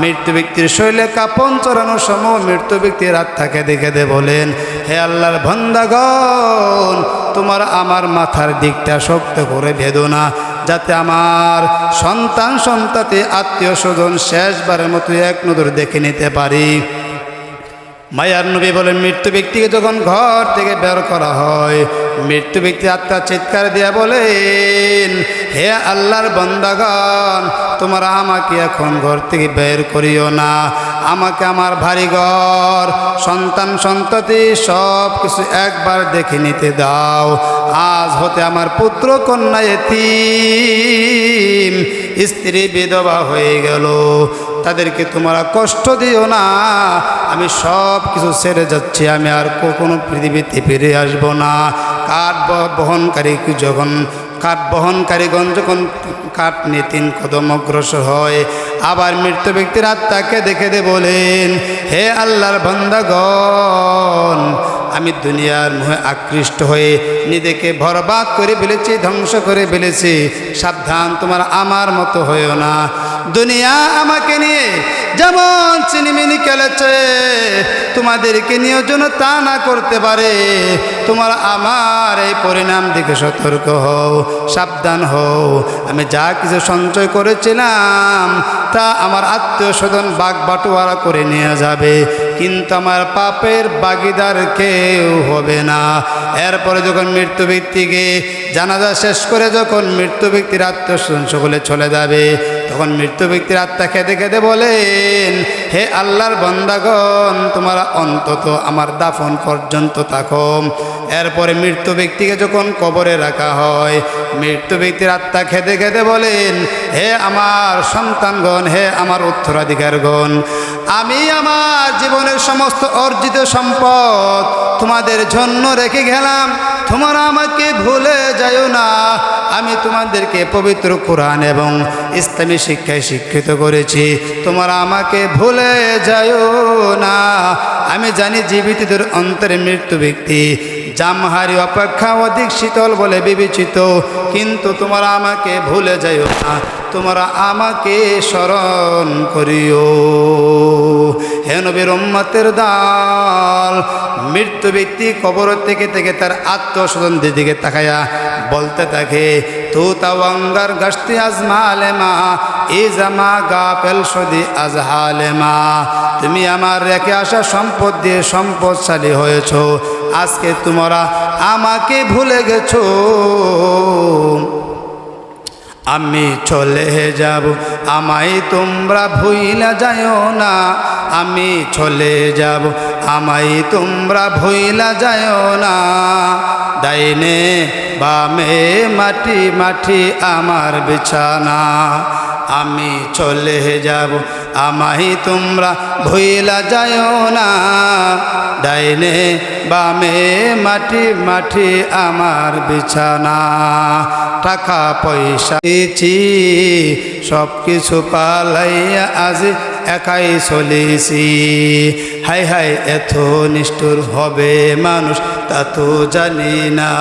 মৃত্যু ব্যক্তির শরীরে কাঁপন চড়ানোর সময় মৃত্যু ব্যক্তির আত্মাকে দেখে দে বলেন, হে আল্লাহর বান্দাগণ, তোমার আমার মাথার দিকটা শক্ত করে বেঁধো না, যাতে আমার সন্তান সন্ততি আত্মীয় স্বজন শেষবারের মতো এক নজর দেখে নিতে পারি। মায়ার নবী বলেন, মৃত্যু ব্যক্তিকে যখন ঘর থেকে বের করা হয়, মৃত্যু ব্যক্তি আত্মা চিৎকার দিয়া বলেন, হে আল্লাহর বান্দাগণ, তোমরা আমাকে এখন ঘর থেকে বের করিও না, আমাকে আমার ভারী ঘর, সন্তান সন্ততি সব কিছু একবার দেখে নিতে দাও। আজ হতে আমার পুত্র কন্যা এতিম, স্ত্রী বিধবা হয়ে গেল, তাদেরকে তোমরা কষ্ট দিও না, আমি সব কিছু ছেড়ে যাচ্ছি, আমি আর কখনো পৃথিবীতে ফিরে আসবো না। কাঠ বহনকারী যখন কাঠ বহনকারীগণ যখন কাঠ নিয়ে 3 কদম অগ্রসর হয়, আবার মৃত ব্যক্তির আত্মাকে দেখে বলেন, হে আল্লাহর বান্দাগণ, আমি দুনিয়ার মোহে আকৃষ্ট হয়ে নিজেকে বরবাদ করে ফেলেছি, ধ্বংস করে ফেলেছি। সাবধান, তোমার আমার মতো হয়েও না। দুনিয়া আমাকে নিয়ে যেমন চিনিমিনি খেলেছে, তোমাদেরকে নিয়েও যেন তা না করতে পারে। তোমার আমার এই পরিণাম দিকে সতর্ক হও, সাবধান হও। আমি যা কিছু সঞ্চয় করেছিলাম তা আমার আত্মীয় স্বজন বাগ বাটোয়ারা করে নিয়ে যাবে, কিন্তু আমার পাপের ভাগীদার কেউ হবে না। এরপরে যখন মৃত্যু ব্যক্তিকে জানাজা শেষ করে যখন মৃত্যু ব্যক্তির আত্মীয় স্বজন সকলে চলে যাবে, তখন মৃত্যু ব্যক্তির আত্মা খেদে খেদে বলেন, হে আল্লাহর বান্দাগণ, তোমরা অন্তত আমার দাফন পর্যন্ত থাকো। এরপরে মৃত্যু ব্যক্তিকে যখন কবরে রাখা হয়, মৃত্যু ব্যক্তির আত্মা খেদে খেদে বলেন, হে আমার সন্তানগণ, হে আমার উত্তরাধিকারগণ, আমি আমার জীবনের সমস্ত অর্জিত সম্পদ তোমাদের জন্য রেখে গেলাম, তোমরা আমাকে ভুলে যাও না। আমি তোমাদেরকে পবিত্র কোরআন এবং ইসলামী শিক্ষায় শিক্ষিত করেছি, তোমরা আমাকে ভুলে যাও না। আমি জানি জীবিতদের অন্তরে মৃত্যু ব্যক্তি জামহারি অপেক্ষা অধিক শীতল বলে বিবেচিত, কিন্তু তোমরা আমাকে ভুলে যাও না, তোমরা আমাকে স্মরণ করিও। হে নবীর উম্মতের দল, মৃত্যু ব্যক্তি কবর থেকে থেকে তার আত্মস্বজনদের দিকে তাকায়া বলতে থাকে, তু তাওয়াঙ্গার গাছতি আজমালেমা এ জামা গা পেলসদি আজহালেমা, তুমি আমার রেখে আসা সম্পদ দিয়ে সম্পদশালী হয়েছ, আজকে তোমরা আমাকে ভুলে গেছো। আমি চলে যাব, আমায় তোমরা ভুইলা যাও না। আমি চলে যাব, আমায় তোমরা ভুইলা যাও না। ডাইনে বামে মাটি মাটি আমার বিছানা। আমি চলে যাব, আমায় তোমরা ভুইলা যাও না। ডাইনে বামে মাটি মাটি আমার বিছানা। টাকা পয়সা দিয়েছি, সব কিছু পালাইয়া আজ একাই চলেছি। হাই হাই এত নিষ্ঠুর হবে মানুষ তা তো জানি না।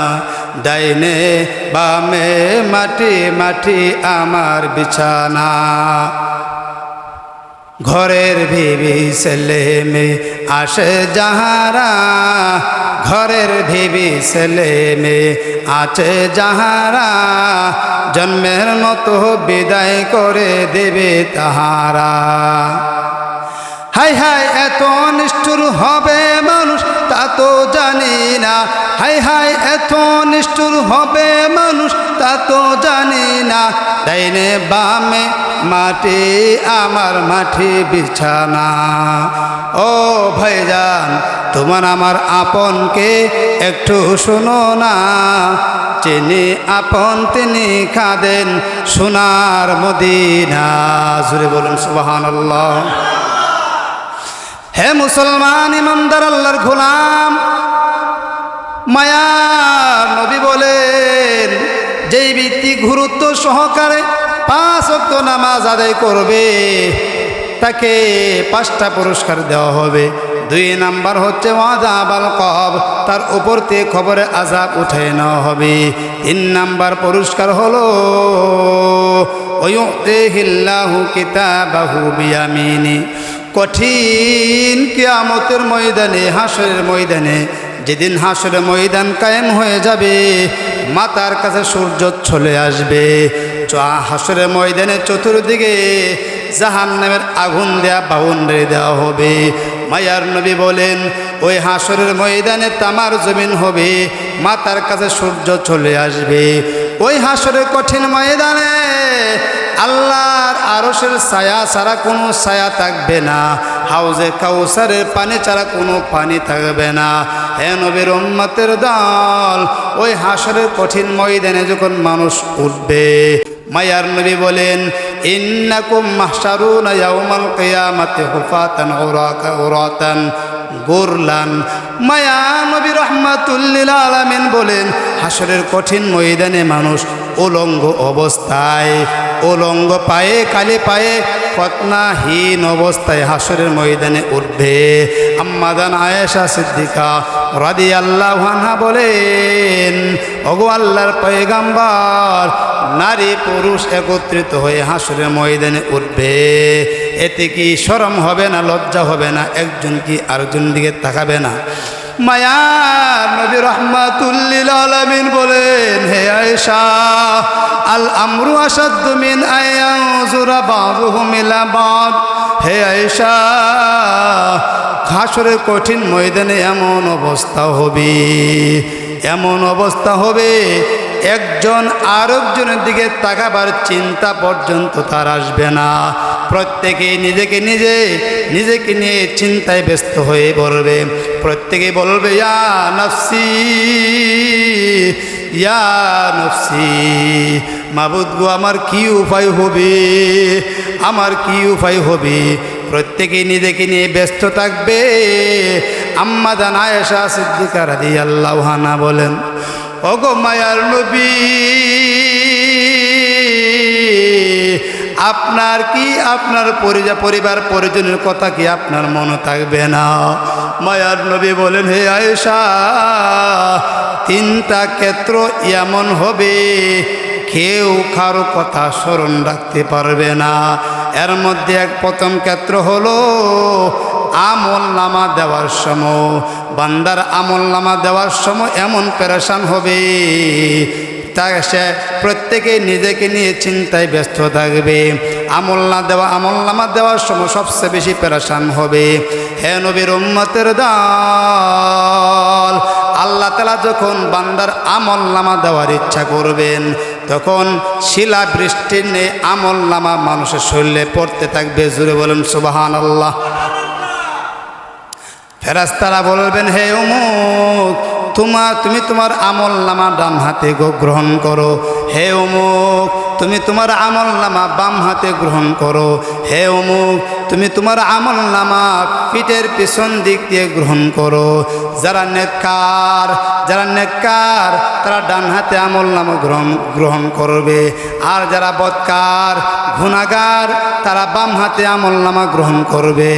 ডাইনে বামে মাটি মাটি আমার বিছানা। ঘরের ভিবি ছেলে মেয়ে আসে যাহারা, ঘরের ভিবি ছেলে মেয়ে আছে যাহারা, জন্মের মতো বিদায় করে দেবে তাহারা। হাই হাই এত নিষ্ঠুর হবে মানুষ তা তো জানি না। হাই হাই এত নিষ্ঠুর হবে মানুষ তা তো জানি না। ডাইনে বামে মাটি আমার মাটি বিছানা। ও ভাইজান, তোমার আমার আপনকে একটু শোনো না। যিনি আপন তিনি কাঁদেন সোনার মদিনা। জুড়ে বলুন সুবহানাল্লাহ। হে মুসলমান ইমানদার আল্লাহর গোলাম, মায়ার নবী বলেন, যেই ব্যক্তি গুরুত্ব সহকারে 5 ওয়াক্ত নামাজ আদায় করবে তাকে 5টা পুরস্কার দেওয়া হবে। 2 নাম্বার হচ্ছে ওয়াযাবাল কবর, তার উপর থেকে খবরে আযাব উঠিয়ে নেওয়া হবে। 3 নাম্বার পুরস্কার হলো ওয়ুতিহিল্লাহু কিতাবাহু বিয়ামিনি। কঠিন কিয়ামতের ময়দানে, হাসরের ময়দানে, যেদিন হাসরের ময়দান কায়েম হয়ে যাবে, মাথার কাছে সূর্য চলে আসবে। হাসরের ময়দানে চতুর্দিকে জাহান্নামের আগুন দেয়া বাউন্ডারি দেওয়া হবে। মায়ার নবী বলেন, ওই হাসরের ময়দানে তামার জমিন হবে, মাথার কাছে সূর্য চলে আসবে। ওই হাসরের কঠিন ময়দানে আল্লাহর আরশের ছায়া ছাড়া কোনো ছায়া থাকবে না, হাউজে কাউসারের পানি ছাড়া কোনো পানি থাকবে না। হে নবীর উম্মতের দল, ওই হাসরের কঠিন ময়দানে যখন মানুষ উঠবে, মায়ার নবী বলেন, ইন্নাকুম মাহশারুনা ইয়াউমাল কিয়ামাতি হুফাতান উরাতান গোরলান। মায়া নবী রাহমাতুল লিল আলামিন বলেন, হাসরের কঠিন ময়দানে মানুষ উলঙ্গ অবস্থায়, উলঙ্গ পায়ে, খালি পায়ে, খতনাহীন অবস্থায় হাসরের ময়দানে উঠবে। আম্মা জান আয়েশা সিদ্দিকা রাদিয়াল্লাহু আনহা বলেন, ওগো আল্লাহর পয়গম্বর, নারী পুরুষ একত্রিত হয়ে হাসরের ময়দানে উঠবে। এতে কি শরম হবে না, লজ্জা হবে না? একজন কি আরেকজনের দিকে তাকাবে না? মায়ার নবী রাহমাতুল লিল আলামিন বলেন, হে আয়েশা, আল আমরু আশাদ্দু মিন আয়ানজুরা বাযুহুম ইলা বাদ। হে আয়েশা, হাসরের কঠিন ময়দানে এমন অবস্থা হবে, এমন অবস্থা হবে, একজন আরেকজনের দিকে তাকাবার চিন্তা পর্যন্ত তার আসবে না। প্রত্যেকেই নিজেকে নিয়ে চিন্তায় ব্যস্ত হয়ে পড়বে। প্রত্যেকেই বলবে, ইয়া নফসি, ইয়া নফসি, মাবুদ গো, আমার কি উপায় হবে, আমার কি উপায় হবে? প্রত্যেকেই নিজেকে নিয়ে ব্যস্ত থাকবে। আম্মা জান আয়েশা সিদ্দিকা রাদিয়াল্লাহু আনহা বলেন, ওগো মায়ার নবী, আপনার কি, আপনার পরিবার পরিজনের কথা কি আপনার মনে থাকবে না? মায়ার নবী বলেন, হে আয়েশা, তিনটা ক্ষেত্র এমন হবে কেউ কারো কথা স্মরণ রাখতে পারবে না। এর মধ্যে প্রথম ক্ষেত্র হলো আমল নামা দেওয়ার সময়। বান্দার আমল নামা দেওয়ার সময় এমন পেরেশান হবে, তা সে প্রত্যেকে নিজেকে নিয়ে চিন্তায় ব্যস্ত থাকবে। আমল নামা দেওয়ার সময় সবচেয়ে বেশি পেরেশান হবে। হে নবীর উম্মতের দল, আল্লাহ তাআলা যখন বান্দার আমল নামা দেওয়ার ইচ্ছা করবেন, তখন শিলা বৃষ্টির নেই আমল নামা মানুষের শরীরে পড়তে থাকবে। জোরে বলেন সুবহানাল্লাহ। ফেরেশতারা বলবেন, হে অমুক, তুমি তোমার আমল নামা ডান হাতে গ্রহণ করো। হে অমুক, তুমি তোমার আমল নামা বাম হাতে গ্রহণ করো। হে অমুক, তুমি তোমার আমল নামা পিঠের পিছন দিক দিয়ে গ্রহণ করো। যারা নেককার তারা ডান হাতে আমল নামা গ্রহণ করবে, আর যারা বদকার গুনাহগার তারা বাম হাতে আমল নামা গ্রহণ করবে।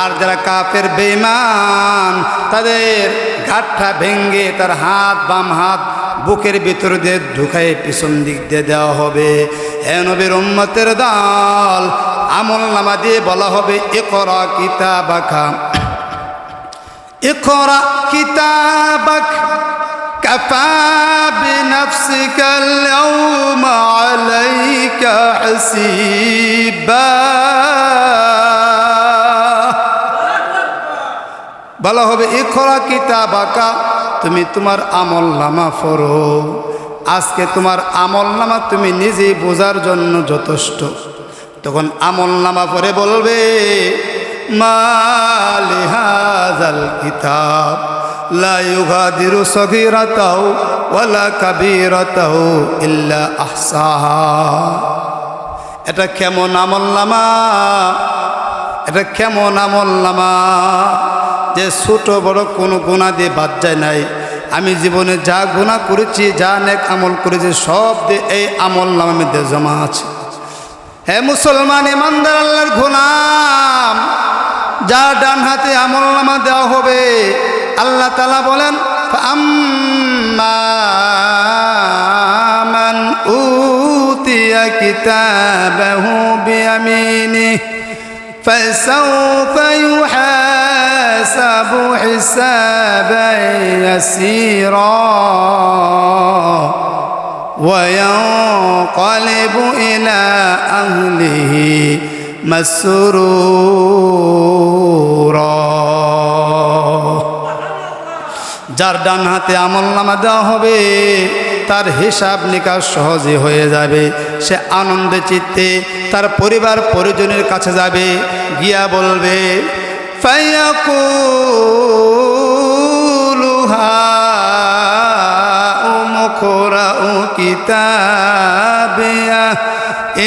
আর যারা কাফের বেঈমান, তাদের ঘাটটা ভেঙ্গে তার বাম হাত বুকের ভিতর দিয়ে ঢুকায় পিছন দিক দিয়ে দেওয়া হবে। হে নবীর উম্মতের দল, আমল নামা দিয়ে বলা হবে, ইকরা কিতাবাকা, ইকরা কিতাবাক, কাফা বিনাফসিকাল ইয়াওমা আলাইকা হাসিবা। বলা হবে, ইকরা কিতাবাকা, তুমি তোমার আমল নামা পড়ো। আজকে তোমার আমল নামা তুমি নিজেই বোঝার জন্য যথেষ্ট। তখন আমল নামা পড়ে বলবে, মা লিহাযাল কিতাব লা ইউগাদিরু সগীরাতাও ওয়ালা কাবীরাতাও ইল্লা আহসাহা। এটা কেমন আমল নামা, এটা কেমন আমল নামা যে ছোট বড় কোনো গুনাহ দিয়ে বাদ যায় নাই। আমি জীবনে যা গুনাহ করেছি, যা নেক আমল করেছি, সব দিয়ে এই আমল নামার মধ্যে জমা আছে। হে মুসলমান ইমানদার আল্লাহর গোলাম, যা ডান হাতে আমল নামা দেওয়া হবে, আল্লাহ তাআলা বলেন, ফাআম্মা মান উতিয়া কিতাবাহু বিয়ামিনিহি ফাসাউফা ইউহাসাবু হিসাবান ইয়াসীরা وينقلب إلى أهله مسرورا। যার ডান হাতে আমল নামা দেওয়া হবে, তার হিসাব নিকাশ সহজে হয়ে যাবে। সে আনন্দে চিত্তে তার পরিবার পরিজনের কাছে যাবে, গিয়া বলবে, ফায়াকুলু হাউমু কিতাবিয়া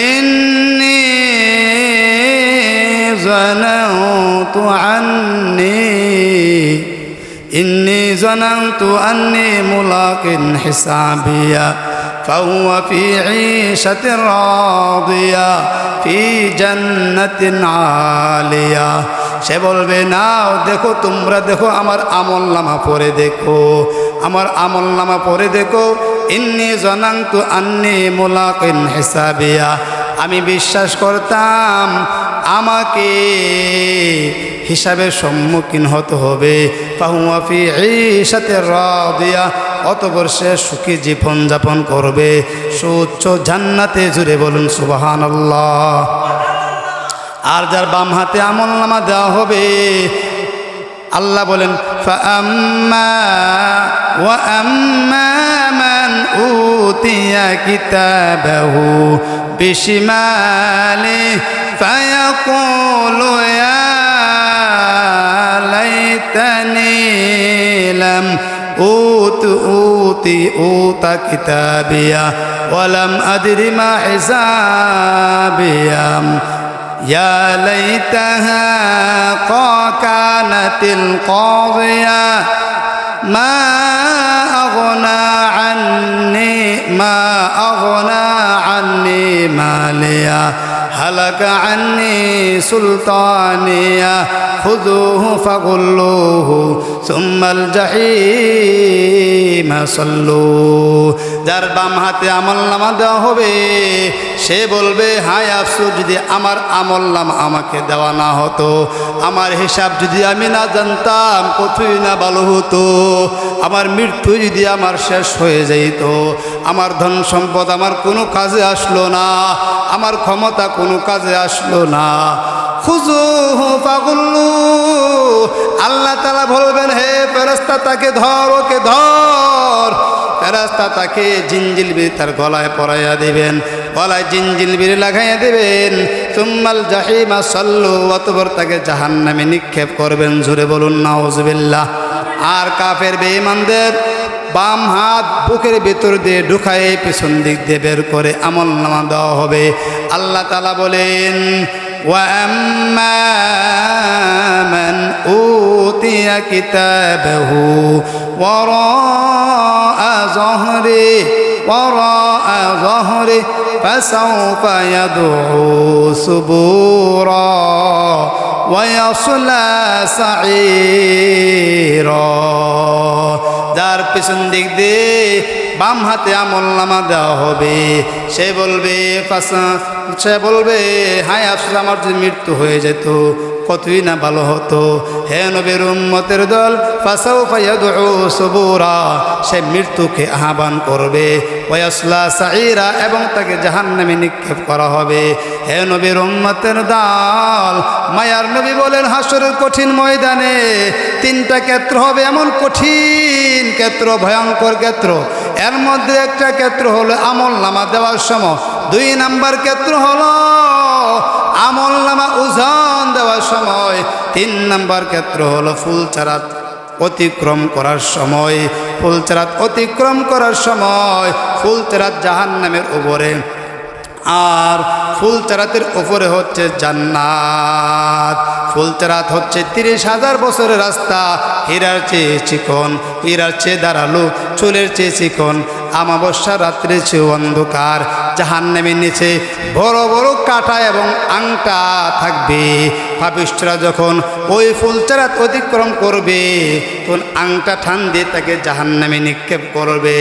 ইন্নী ظننت أني ملاق حسابيا فهو في عيشة راضية في جنة عالية সে বলবে নাও দেখো তোমরা দেখো আমার আমলনামা পড়ে দেখো আমার আমলনামা পড়ে দেখো ইন্নী জনান্তু আন্নী মুলাকিন হিসাবিয়া আমি বিশ্বাস করতাম আমাকে হিসাবের সম্মুখীন হতে হবে ফাহুয়া ফি ঈশাতির রাদিয়া অতঃপর সে সুখী জীবন যাপন করবে সুউচ্চ জান্নাতে জুড়ে বলুন সুবহানাল্লাহ আর যার বাম হাতে আমলনামা দেওয়া হবে আল্লাহ বলেন ফাআম্মা ওয়া আম্মা মান উতিয়া কিতাবাহু বিশিমালি ফায়াকুলু ইয়া লাইতানি লাম উতা কিতাবিয়া ওয়া লাম আদরি মা হিসাবিয়া يا ليتها كانت القاضية ما أغنى عني ماليا هلك عني سلطانيا خذوه فغلوه ثم الجحيم صلوه যার বাম হাতে আমলনামা দেওয়া হবে সে বলবে হায় আফসোস যদি আমার আমলনামা আমাকে দেওয়া না হতো আমার হিসাব যদি আমি না জানতাম কতই না ভালো হতো আমার মৃত্যু যদি আমার শেষ হয়ে যেত আমার ধন সম্পদ আমার কোনো কাজে আসলো না আমার ক্ষমতা কোনো কাজে আসলো না খুজুহু ফাগুল্লু আল্লাহ তাআলা বলবেন হে ফেরেশতা তাকে ধর ওকে ধর ফেরেশতা তাকে জিঞ্জিলবির তার গলায় পরাইয়া দিবেন গলায় জিঞ্জিলবির লাগাইয়া দিবেন সুম্মাল জাহিমা সাল্লু অতঃপর তাকে জাহান্নামে নিক্ষেপ করবেন জোরে বলুন নাউজুবিল্লাহ আর কাফের বেঈমানদের বাম হাত বুকের ভেতর দিয়ে ঢুকায়ে পিছন দিক দিয়ে বের করে আমলনামা দেওয়া হবে আল্লাহ তাআলা বলেন وأما من أوتي كتابه وراء ظهره فسوف يدعو ثبورا ويصلى سعيرا যার পিছন দিক দিয়ে বাম হাতে আমলনামা দেওয়া হবে সে বলবে হায় আফসোস আমার যদি মৃত্যু হয়ে যেত কতই না ভালো হতো হে নবীর উম্মতের দল ফাসাউফা ইয়াদউ সুবুরা সে মৃত্যুকে আহ্বান করবে ওয়াসলা সাঈরা এবং তাকে জাহান্নামে নিক্ষেপ করা হবে হে নবীর উম্মতের দল মায়ার নবী বলেন হাসরের কঠিন ময়দানে তিনটা ক্ষেত্র হবে এমন কঠিন ক্ষেত্র ভয়ঙ্কর ক্ষেত্র এর মধ্যে একটা ক্ষেত্র হলো আমলনামা দেওয়ার সময় দুই নাম্বার ক্ষেত্র হলো আমলনামা ওজন দেওয়ার সময় তিন নাম্বার ক্ষেত্র হলো ফুলচারাত অতিক্রম করার সময় ফুলচারাত অতিক্রম করার সময় ফুলচারাত জাহান্নামের উপরে আর ফুলচারাতের উপরে হচ্ছে জান্নাত ফুলচারাত হচ্ছে 30,000 বছরের রাস্তা হীরার চেয়ে চিকন হীরার চেয়ে ধারালো চুলের চেয়ে চিকন আমাবস্যার রাত্রে চেয়ে অন্ধকার জাহান্নামের নিচে বড় বড় কাঁটা এবং আংটা থাকবে পাপিষ্ঠরা যখন ওই ফুলচারাত অতিক্রম করবে তখন আংটা ঠান দিয়ে তাকে জাহান্নামে নিক্ষেপ করবে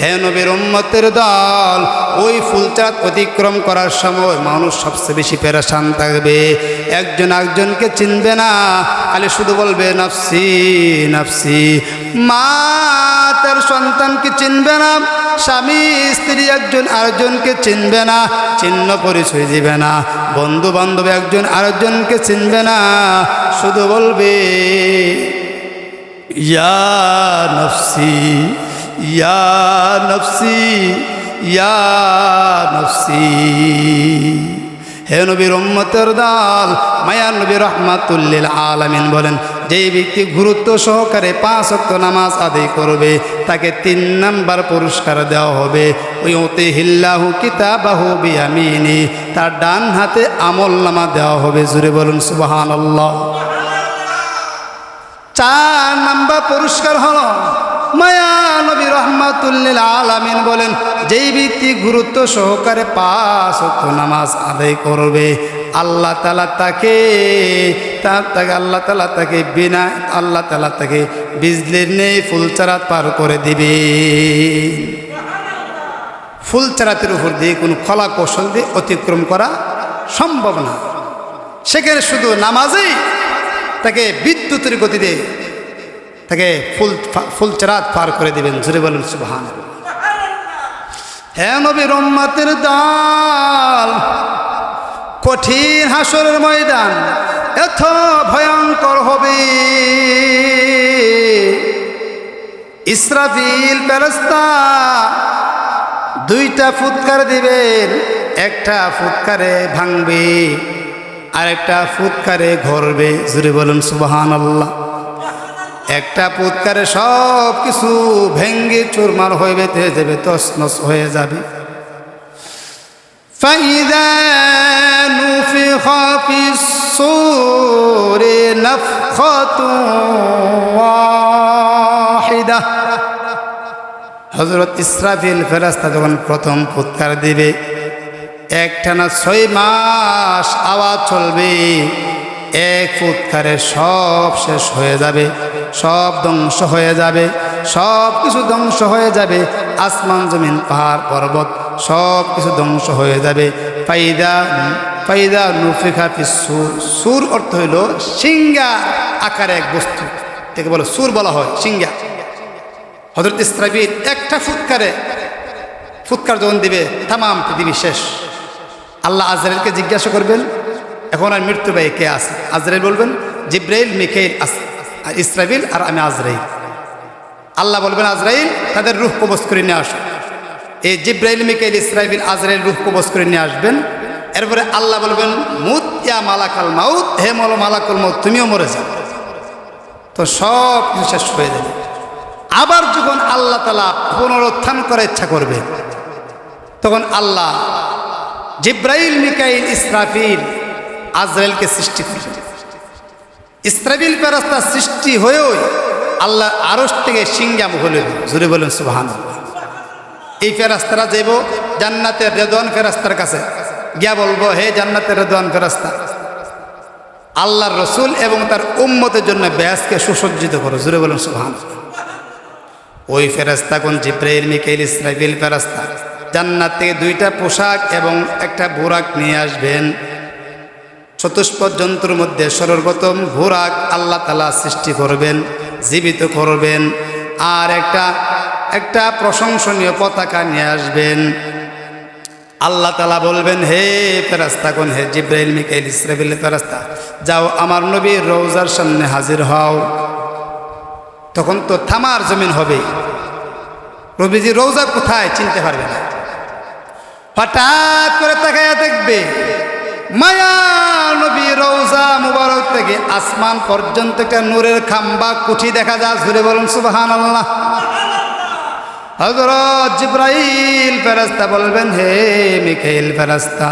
হে নবীর উম্মতের দল ওই ফুলচারাত অতিক্রম করার সময় মানুষ সবচেয়ে বেশি পেরেশান থাকবে একজন একজনকে চিনবে না খালি শুধু বলবে নাফসি নাফসি মা তার সন্তানকে চিনবে না স্বামী স্ত্রী একজন আরেকজনকে চিনবে না চিহ্ন পরিচয় দিবে না বন্ধু বান্ধব একজন আরেকজনকে চিনবে না শুধু বলবে ইয়া নফসি ইয়া নফসি ইয়া নফসি হে নবীর উম্মতের দল মায়ার নবী রাহমাতুল লিল আলামিন বলেন যেই ব্যক্তি গুরুত্ব সহকারে 5 ওয়াক্ত নামাজ আদায় করবে তাকে 3 নাম্বার পুরস্কার দেওয়া হবে। ইউতিহিল্লাহু কিতাবাহু বিয়ামিনি, তার ডান হাতে আমলনামা দেওয়া হবে। জোরে বলুন সুবহানাল্লাহ। 4 নাম্বার পুরস্কার হলো মায়া নবী রাহমাতুল্লিল আলামিন বলেন, যেই ব্যক্তি গুরুত্ব সহকারে 5 ওয়াক্ত নামাজ আদায় করবে আল্লাহ তাআলা তাকে বিজলির নেই ফুলচারাত পার করে দিবে। ফুলচারাতের উপর দিয়ে কোনো কলা কৌশল দিয়ে অতিক্রম করা সম্ভব না। সেখানে শুধু নামাজেই তাকে বিদ্যুতের গতিতে তাকে ফুলচারাত পার করে দিবেন। জোরে বলুন সুবহানাল্লাহ। হে নবীর উম্মতের দল, কঠিন হাসরের ময়দান এত ভয়ঙ্কর হবে। ইসরাফিল ফেরেশতা 2টা ফুৎকার দিবেন, একটা ফুৎকারে ভাঙবে আর একটা ফুৎকারে ঘরবে। জোরে বলুন সুবহানাল্লাহ। একটা ফুৎকারে সব কিছু ভেঙ্গে চুরমার হয়ে যাবে, তছনছ হয়ে যাবে। فإذا نفخ في الصور نفخة واحدة, হযরত ইসরাফিল ফেরেশতা যখন প্রথম ফুৎকার দিবে একটানা 6 মাস আওয়াজ চলবে। এক ফুৎকারে সব শেষ হয়ে যাবে, সব ধ্বংস হয়ে যাবে, সব কিছু ধ্বংস হয়ে যাবে। আসমান জমিন পাহাড় পর্বত সব কিছু ধ্বংস হয়ে যাবে। ফাইদা নুফিখা ফিস সূর, সূর অর্থ হইল সিংহা আকারে এক বস্তু, একে বলে সূর বলা হয়, সিংহা। হযরত ইসরাফিল একটা ফুৎকার যখন দিবে তামাম পৃথিবী শেষ। আল্লাহ আজরাইলকে জিজ্ঞাসা করবেন, এখন আর মৃত্যু ভাই কে আছে? আজরাইল বলবেন জিব্রাইল, মিকাইল, ইসরাফিল আর আমি আজরাইল। আল্লাহ বলবেন আজরাইল তাদের রূহ কবজ করে নিয়ে আসো। এই জিব্রাইল, মিকাইল, ইসরাফিল, আজরাইল রূহ কবজ করে নিয়ে আসবেন। এরপরে আল্লাহ বলবেন মুত ইয়া মালাকাল মাউত, হে মালাকুল মাউত তুমিও মরে যাও। তো সব কিছু শেষ হয়ে যাবে। আবার যখন আল্লাহ তাআলা পুনরুত্থান করার ইচ্ছা করবে তখন আল্লাহ জিব্রাইল, মিকাইল, ইসরাফিল, আজরাইলকে সৃষ্টি করবেন। ইসরাফিল ফেরেশতা সৃষ্টি হয়েও আল্লাহ আরশ থেকে সিংহা হলেন। জোরে বলেন সুবহানাল্লাহ। এই ফেরেশতারা যাইব জান্নাতের রেদওয়ান ফেরেশতার কাছে, গিয়া বলবো হে জান্নাতের রেদওয়ান ফেরেশতা, আল্লাহর রসুল এবং তার উম্মতের জন্য বেহেশতকে সুসজ্জিত করো। জোরে বলেন সুবহানাল্লাহ। ওই ফেরেশতা কোন জিব্রাইল, মিকাইল, ইসরাফিল ফেরেশতা জান্নাত থেকে 2টা পোশাক এবং একটা বুরাক নিয়ে আসবেন। চতুষ্পদ জন্তুর মধ্যে সর্বপ্রথম বুরাক আল্লাহ তাআলা সৃষ্টি করবেন, জীবিত করবেন, আর একটা প্রশংসনীয় পতাকা নিয়ে আসবেন। আল্লাহ তাআলা বলবেন হে ফেরেশতা কোন, হে জিব্রাইল, মিকাইল, ইসরাফিল ফেরেশতা যাও আমার নবীর রওজার সামনে হাজির হও। তখন তো থামার জমিন হবে, নবীজির রওজা কোথায় চিনতে পারবে না। হঠাৎ করে তাকায়া দেখবে মায়া নবী রওজা মুবারক থেকে আসমান পর্যন্ত একটা নূরের খাম্বা কুঠি দেখা যায়। জোরে বলুন সুবহানাল্লাহ। হযরত জিব্রাইল ফেরেশতা বলবেন হে মিকাইল ফেরেশতা,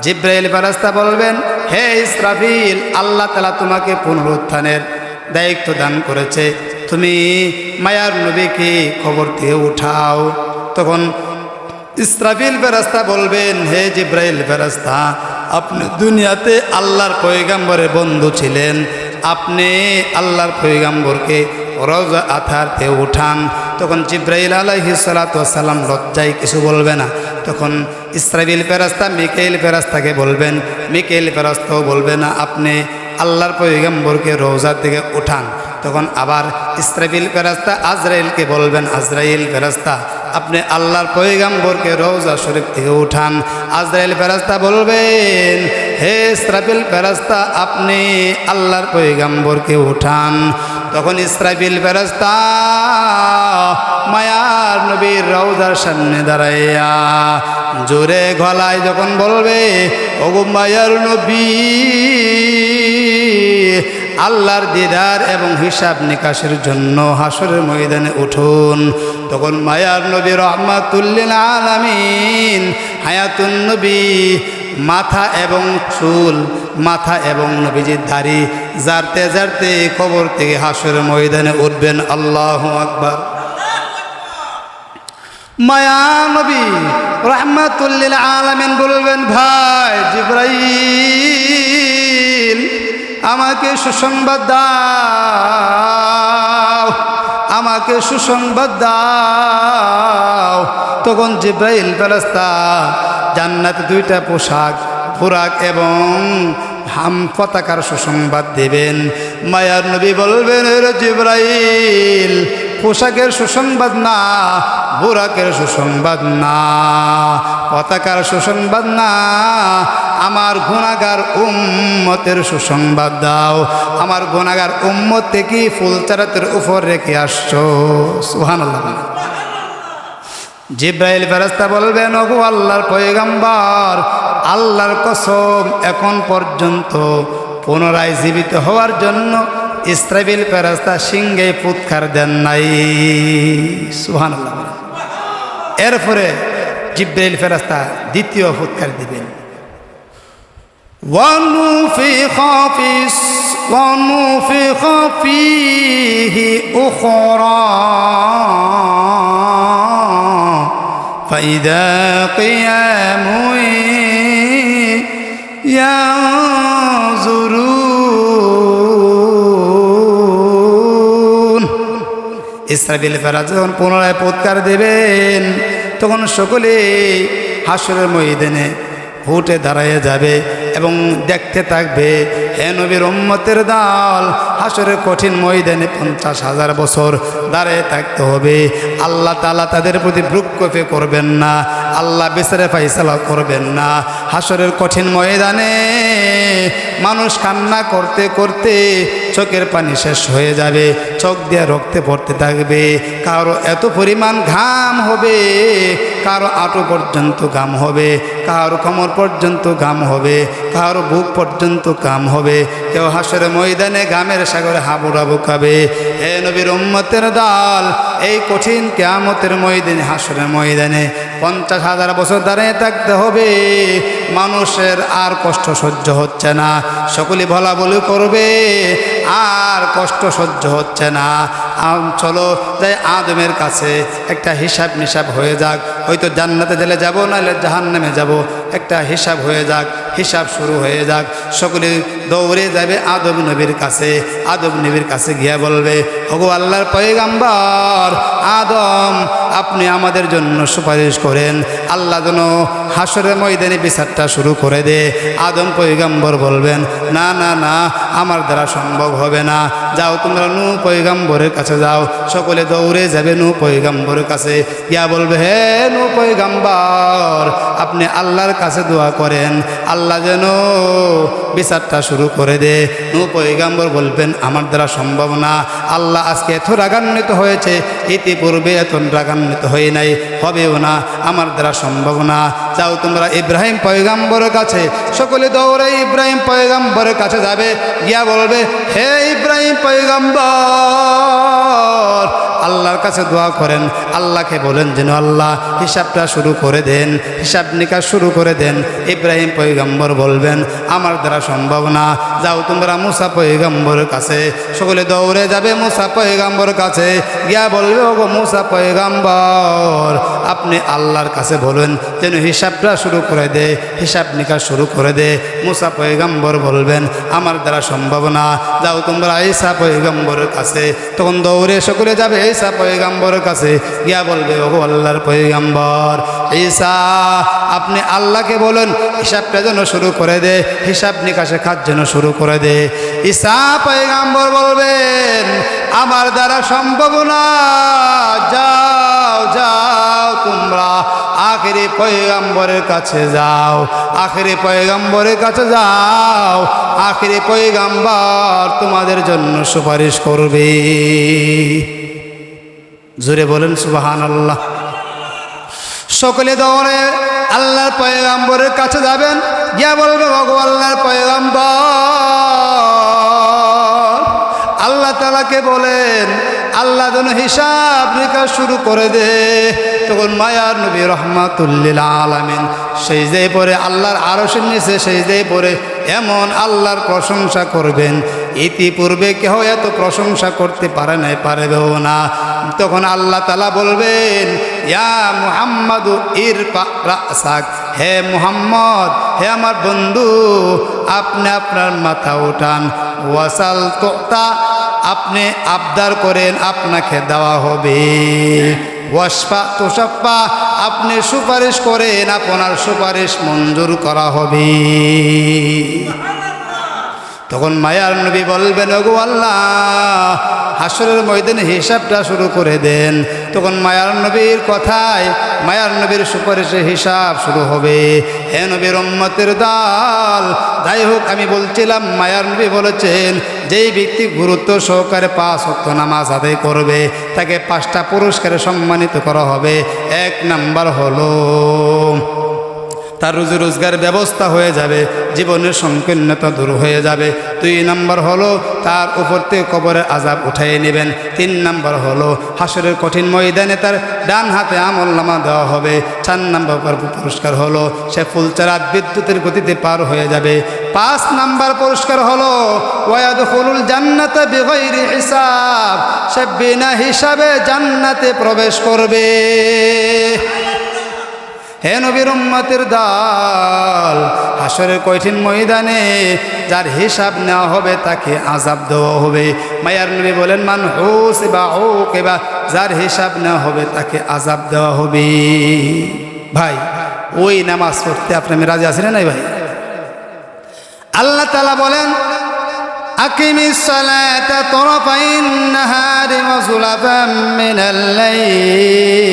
জিব্রাইল ফেরেশতা বলবেন হে ইসরাফিল, আল্লাহ তাআলা তোমাকে পুনরুত্থানের দায়িত্ব দান করেছে, তুমি মায়ার নবীকে খবর দিয়ে উঠাও। তখন ইসরাফিল ফেরেশতা বলবেন হে জিব্রাইল ফেরেশতা, আপনি দুনিয়াতে আল্লাহর পয়গম্বরের বন্ধু ছিলেন, আপনি আল্লাহর পয়গম্বরকে রওজা আথারতে উঠান। তখন জিব্রাইল আলাইহিস সালাতু ওয়াস সালাম লজ্জায় কিছু বলবে না। তখন ইসরাফিল ফেরেশতা মিকাইল ফেরেশতাকে বলবেন, মিকাইল ফেরেশতাও বলবে না, আপনি আল্লাহর পয়গম্বরকে রওজা থেকে উঠান। তখন আবার ইসরাফিল ফেরেশতা আজরাইলকে বলবেন, আজরাইল ফেরেশতা আপনি আল্লাহর পয়গম্বরকে রওজা শরীফ থেকে উঠান। আজরাইল ফেরেশতা বলবেন হে ইসরাফিল ফেরেশতা আপনি আল্লাহর পয়গম্বরকে উঠান। তখন ইসরাফিল ফেরেশতা মায়ার নবীর রওজার সামনে দাঁড়াইয়া জোরে গলায় যখন বলবে ওগো মায়ার নবী, আল্লাহর দিদার এবং হিসাব নিকাশের জন্য হাসরের ময়দানে উঠুন। তখন মায়ার নবী রহমাতুল্লিল আলামিন হায়াতুন নবী মাথা এবং চুল, মাথা এবং নবীজির দাড়ি জারতে জারতে কবর থেকে হাসরের ময়দানে উঠবেন। আল্লাহু আকবার। মায়া নবী রহমাতুল্লিল আলামিন বলবেন, ভাই জিবরাইল আমাকে সুসংবাদ দাও, আমাকে সুসংবাদ দাও। তখন জিবরাইল ফেরেশতা জান্নাতে দুইটা পোশাক, বুরাক এবং পতাকার সুসংবাদ দেবেন। মায়ার নবী বলবেন, রে জিবরাইল পোশাকের সুসংবাদ না, বুরাকের সুসংবাদ না, পতাকার সুসংবাদ না, আমার গুনাহগার উম্মতের সুসংবাদ দাও। আমার গুনাহগার উম্মত থেকে ফুলচারাতের উপর রেখে আসছো। সুবহানাল্লাহ। জিবরাইল ফেরেশতা বলবেন, ওগো আল্লাহর পয়গম্বর, আল্লাহর কসম এখন পর্যন্ত পুনরায় জীবিত হওয়ার জন্য ইসরাফিল ফেরেশতা সিংহে ফুৎকার দেন নাই। সুবহানাল্লাহ। এরপরে জিবরাইল ফেরেশতা দ্বিতীয় ফুৎকার দিবেন। ونفخ فيه أخرى فإذا قيام ينظرون। ইসরাফিল ফেরেশতা যখন পুনরায় ফুৎকার দেবেন তখন সকলে হাসরের ময়দানে উঠে দাঁড়ায় যাবে এবং দেখতে থাকবে, হে নবীর উম্মতের দল, হাসরের কঠিন ময়দানে 50,000 বছর দাঁড়িয়ে থাকতে হবে। আল্লাহ তাআলা তাদের প্রতি ভ্রুক্ষেপ করবেন না, আল্লাহ বিচারে ফাইসালা করবেন না। হাসরের কঠিন ময়দানে মানুষ কান্না করতে করতে চোখের পানি শেষ হয়ে যাবে, চোখ দিয়ে রক্তে পড়তে থাকবে। কারো এত পরিমাণ ঘাম হবে, কারো আঁটু পর্যন্ত ঘাম হবে, কারো কোমর পর্যন্ত ঘাম হবে, কারো বুক পর্যন্ত ঘাম হবে। কেউ হাসরের ময়দানে ঘামের সাগরে হাবুডাবু খাবে। হে নবীর উম্মতের দল, এই কঠিন কিয়ামতের ময়দানে, হাসরের ময়দানে 50,000 বছর দাঁড়িয়ে থাকতে হবে। মানুষের আর কষ্ট সহ্য হচ্ছে না, সকলে বলা বলি করবে, আর কষ্ট সহ্য হচ্ছে না। চলো যাই আদমের কাছে, একটা হিসাব নিসাব হয়ে যাক, হয়তো জান্নাতে গেলে যাবো, নাহলে জাহান্নামে যাব, একটা হিসাব হয়ে যাক, হিসাব শুরু হয়ে যাক। সকলে দৌড়ে যাবে আদম নবীর কাছে। আদম নবীর কাছে গিয়ে বলবে, ওগো আল্লাহর পয়গম্বর আদম, আপনি আমাদের জন্য সুপারিশ করেন, আল্লাহ যেন হাসরের ময়দানে বিচারটা শুরু করে দে। আদম পয়গম্বর বলবেন, না না না, আমার দ্বারা সম্ভব হবে না, যাও তোমরা নূহ পয়গম্বরের কাছে যাও। সকলে দৌড়ে যাবে নূহ পয়গম্বরের কাছে, গিয়া বলবে, হে নূহ পয়গম্বর, আপনি আল্লাহর কাছে দোয়া করেন, আল্লাহ যেন বিচারটা শুরু করে দে। নূহ পয়গম্বর বলবেন, আমার দ্বারা সম্ভব না, আল্লাহ আজকে এত রাগান্বিত হয়েছে, ইতিপূর্বে এত রাগান্বিত হয়ে নাই, হবেও না, আমার দ্বারা সম্ভব না। যাও তোমরা ইব্রাহিম পয়গম্বরের কাছে। সকলে দৌড়ে ইব্রাহিম পয়গম্বরের কাছে যাবে, গিয়া বলবে, হে ইব্রাহিম পয়গম্বর, আল্লাহর কাছে দোয়া করেন, আল্লাহকে বলেন যেন আল্লাহ হিসাবটা শুরু করে দেন, হিসাব নিকাশ শুরু করে দেন। ইব্রাহিম পয়গম্বর বলবেন, আমার দ্বারা সম্ভব না। যাও তোমরা মুসা পয়গম্বরের কাছে। সকলে দৌড়ে যাবে মুসা পয়গম্বরের কাছে, গিয়া বলবে, ওগো মুসা পয়গম্বর, আপনি আল্লাহর কাছে বলেন যেন হিসাবটা শুরু করে দে, হিসাব নিকাশ শুরু করে দে। মুসা পয়গম্বর বলবেন, আমার দ্বারা সম্ভব না। যাও তোমরা ঈসা পয়গম্বরের কাছে। তখন দৌড়ে সকলে যাবে ঈসা পয়গম্বরের কাছে, গিয়া বলবে, ওগো আল্লাহর পয়গম্বর ঈসা, আপনি আল্লাহকে বলেন হিসাবটা যেন শুরু করে দে, হিসাব নিকাশে কাজ যেন শুরু করে দে। ঈসা পয়গম্বর বলবেন, আমার দ্বারা সম্ভব না, যাও যাও তোমরা আখেরি পয়গম্বরের কাছে যাও, আখেরি পয়গম্বরের কাছে যাও, আখেরি পয়গম্বর তোমাদের জন্য সুপারিশ করবে। জোরে বলেন সুবহানাল্লাহ। সকলে দৌড়ে আল্লাহর পয়গম্বরের কাছে যাবেন, গিয়া বলবে, ওগো আল্লাহর পয়গম্বর, আল্লাহকে বলেন আল্লাহ যেন হিসাব নিকাশ শুরু করে দে। তখন মায়ার নবী রহমাতুল্লিল আলামিন সেজদায় পড়ে আল্লাহর আরশের নিচে সেজদায় পড়ে এমন আল্লাহর প্রশংসা করবেন, ইতিপূর্বে কেহ এত প্রশংসা করতে পারে নাই, পারবেও না। তখন আল্লাহ তাআলা বলবেন, ইয়া মুহাম্মাদু ইরফা রাসাক, হে মুহাম্মদ, হে আমার বন্ধু, আপনি আপনার মাথা উঠান। ওয়াসাল তুতা, আপনি আবদার করেন, আপনাকে দেওয়া হবে। ওয়াসফা তুশাফা, আপনি সুপারিশ করেন, আপনার সুপারিশ মঞ্জুর করা হবে। তখন মায়ার নবী বলবেন, ওগো আল্লাহ, হাসরের ময়দানে হিসাবটা শুরু করে দেন। তখন মায়ার নবীর কথায়, মায়ার নবীর সুপারিশে হিসাব শুরু হবে। হে নবীর উম্মতের দল, যাই হোক, আমি বলছিলাম মায়ার নবী বলেছেন, যেই ব্যক্তি গুরুত্ব সহকারে 5 ওয়াক্ত নামাজ আদায় করবে তাকে 5টা পুরস্কারে সম্মানিত করা হবে। 1 নাম্বার হলো তার রুজি রোজগার ব্যবস্থা হয়ে যাবে, জীবনের সংকীর্ণতা দূর হয়ে যাবে। 2 নাম্বার হলো তার উপর থেকে কবরের আযাব উঠাইয়ে নেবেন। 3 নাম্বার হলো হাসরের কঠিন ময়দানে তার ডান হাতে আমলনামা দেওয়া হবে। 4 নাম্বার পুরস্কার হলো সে ফুলচারাত বিদ্যুতের গতিতে পার হয়ে যাবে। 5 নাম্বার পুরস্কার হলো ওয়ায়াদখুলুল জান্নাতা বিগাইরি হিসাব, সে বিনা হিসাবে জান্নাতে প্রবেশ করবে। হে নবীর উম্মতের দল, হাসরের কঠিন ময়দানে যার হিসাব নেওয়া হবে তাকে আযাব দেওয়া হবে। মায়ার নবী বলেন, মান হুসিবা উকিবা, যার হিসাব নেওয়া হবে তাকে আযাব দেওয়া হবে। ভাই, ওই নামাজ পড়তে আপনি রাজি আছেন না ভাই? আল্লাহ তাআলা বলেন, আকিমিস সালাতা তরফাইন নাহারি ওয়া যুলাফাম মিনাল লাইল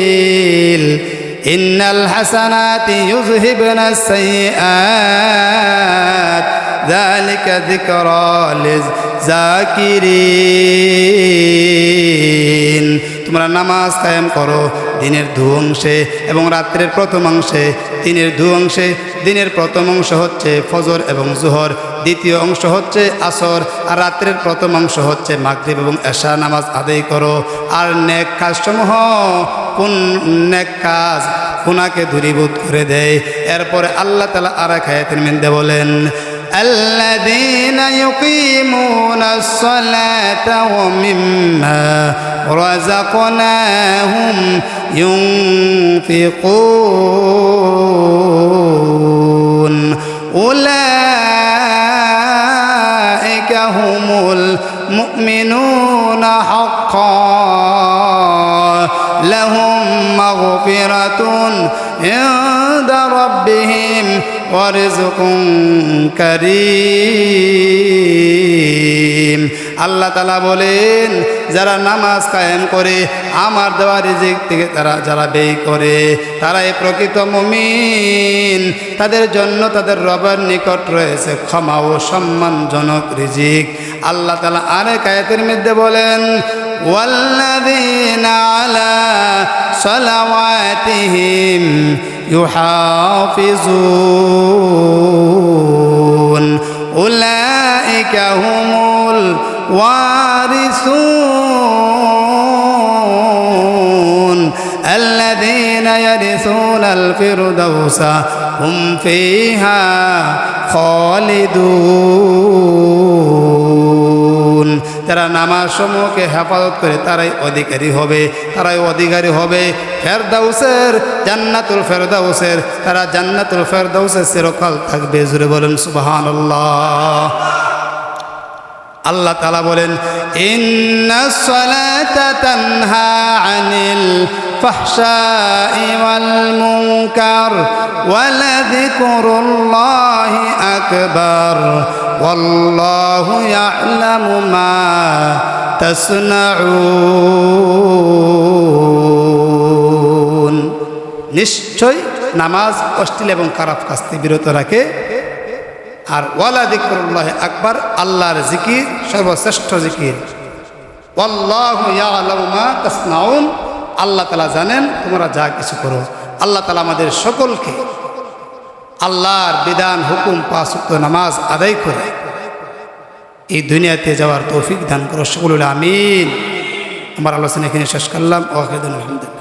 ইন্নাল হাসানাতি ইউযহিবনাস সাইয়্যাত যালিকা যিকরা লিয-যাকিরিন। তোমরা নামাজ কায়েম করো দিনের 2 অংশে এবং রাত্রের প্রথম অংশে। দিনের 2 অংশে, দিনের প্রথম অংশ হচ্ছে ফজর এবং জোহর, দ্বিতীয় অংশ হচ্ছে আসর, আর রাত্রের প্রথম অংশ হচ্ছে মাগরিব এবং এশা নামাজ আদায় করো। আর নেক কাজসমূহ, কোন নেক কাজ গুনাহকে দূরীভূত করে দেয়। এরপরে আল্লাহ তাআলা আর এক আয়াতের মধ্যে বলেন, আল্লাযীনা ইউকিমুনাস সালাতা ওয়া মিম্মা রাযাকনাহুম ইউনফিকুন উলাইকা হুমুল মুমিনুনা হাক্কান লাহুম মাগফিরাতুন ইনদা রাব্বিহিম ওয়া রিজকুন কারীম। আল্লাহ তাআলা বলেন, যারা নামাজ কায়েম করে আমার দেওয়া রিজিক থেকে যারা ব্যয় করে তারাই প্রকৃত মুমিন। তাদের জন্য তাদের রবের নিকট রয়েছে ক্ষমা ও সম্মানজনক রিজিক। আল্লাহ তাআলা আরেক আয়াতের মধ্যে বলেন, ওয়াল্লাযীনা আলা সালাওয়াতিহিম ইউহাফিজুন উলাইকা হুমুল ওয়ারিসুন আল্লাযীনা ইয়ারিসুনাল ফিরদাউসা হুম ফিহা খালিদুন। যারা নামাজ সমূহকে হেফাজত করে তারাই অধিকারী হবে, তারাই অধিকারী হবে ফেরদাউসের, জান্নাতুল ফেরদাউসের। তারা জান্নাতুল ফেরদাউসের চিরকাল থাকবে। জোরে বলেন সুবহানাল্লাহ। আল্লাহ তাআলা বলেন, ইন্নাস সালাতা তানহা আনিল ফাহশাই ওয়াল মুনকার ওয়া লাযিকরুল্লাহি আকবার ওয়াল্লাহু ইয়ালামু মা তাসনাউন। নিশ্চয় নামাজ অশ্লীল এবং খারাপ কাজ থেকে বিরত রাখে। আর ওয়ালা যিকরুল্লাহি আকবার, আল্লাহর জিকির সর্বশ্রেষ্ঠ জিকির। ওয়াল্লাহু ইয়ালামু মা তাসনাউন, আল্লাহ তাআলা জানেন তোমরা যা কিছু করো। আল্লাহ তাআলা আমাদের সকলকে আল্লাহর বিধান হুকুম 5 ওয়াক্ত নামাজ আদায় করে এই দুনিয়াতে যাওয়ার তৌফিক দান করো। সকল আমিন। আমার আলোচনা এখানে শেষ করলাম। ওয়াহিদুল আলহামদুলিল্লাহ।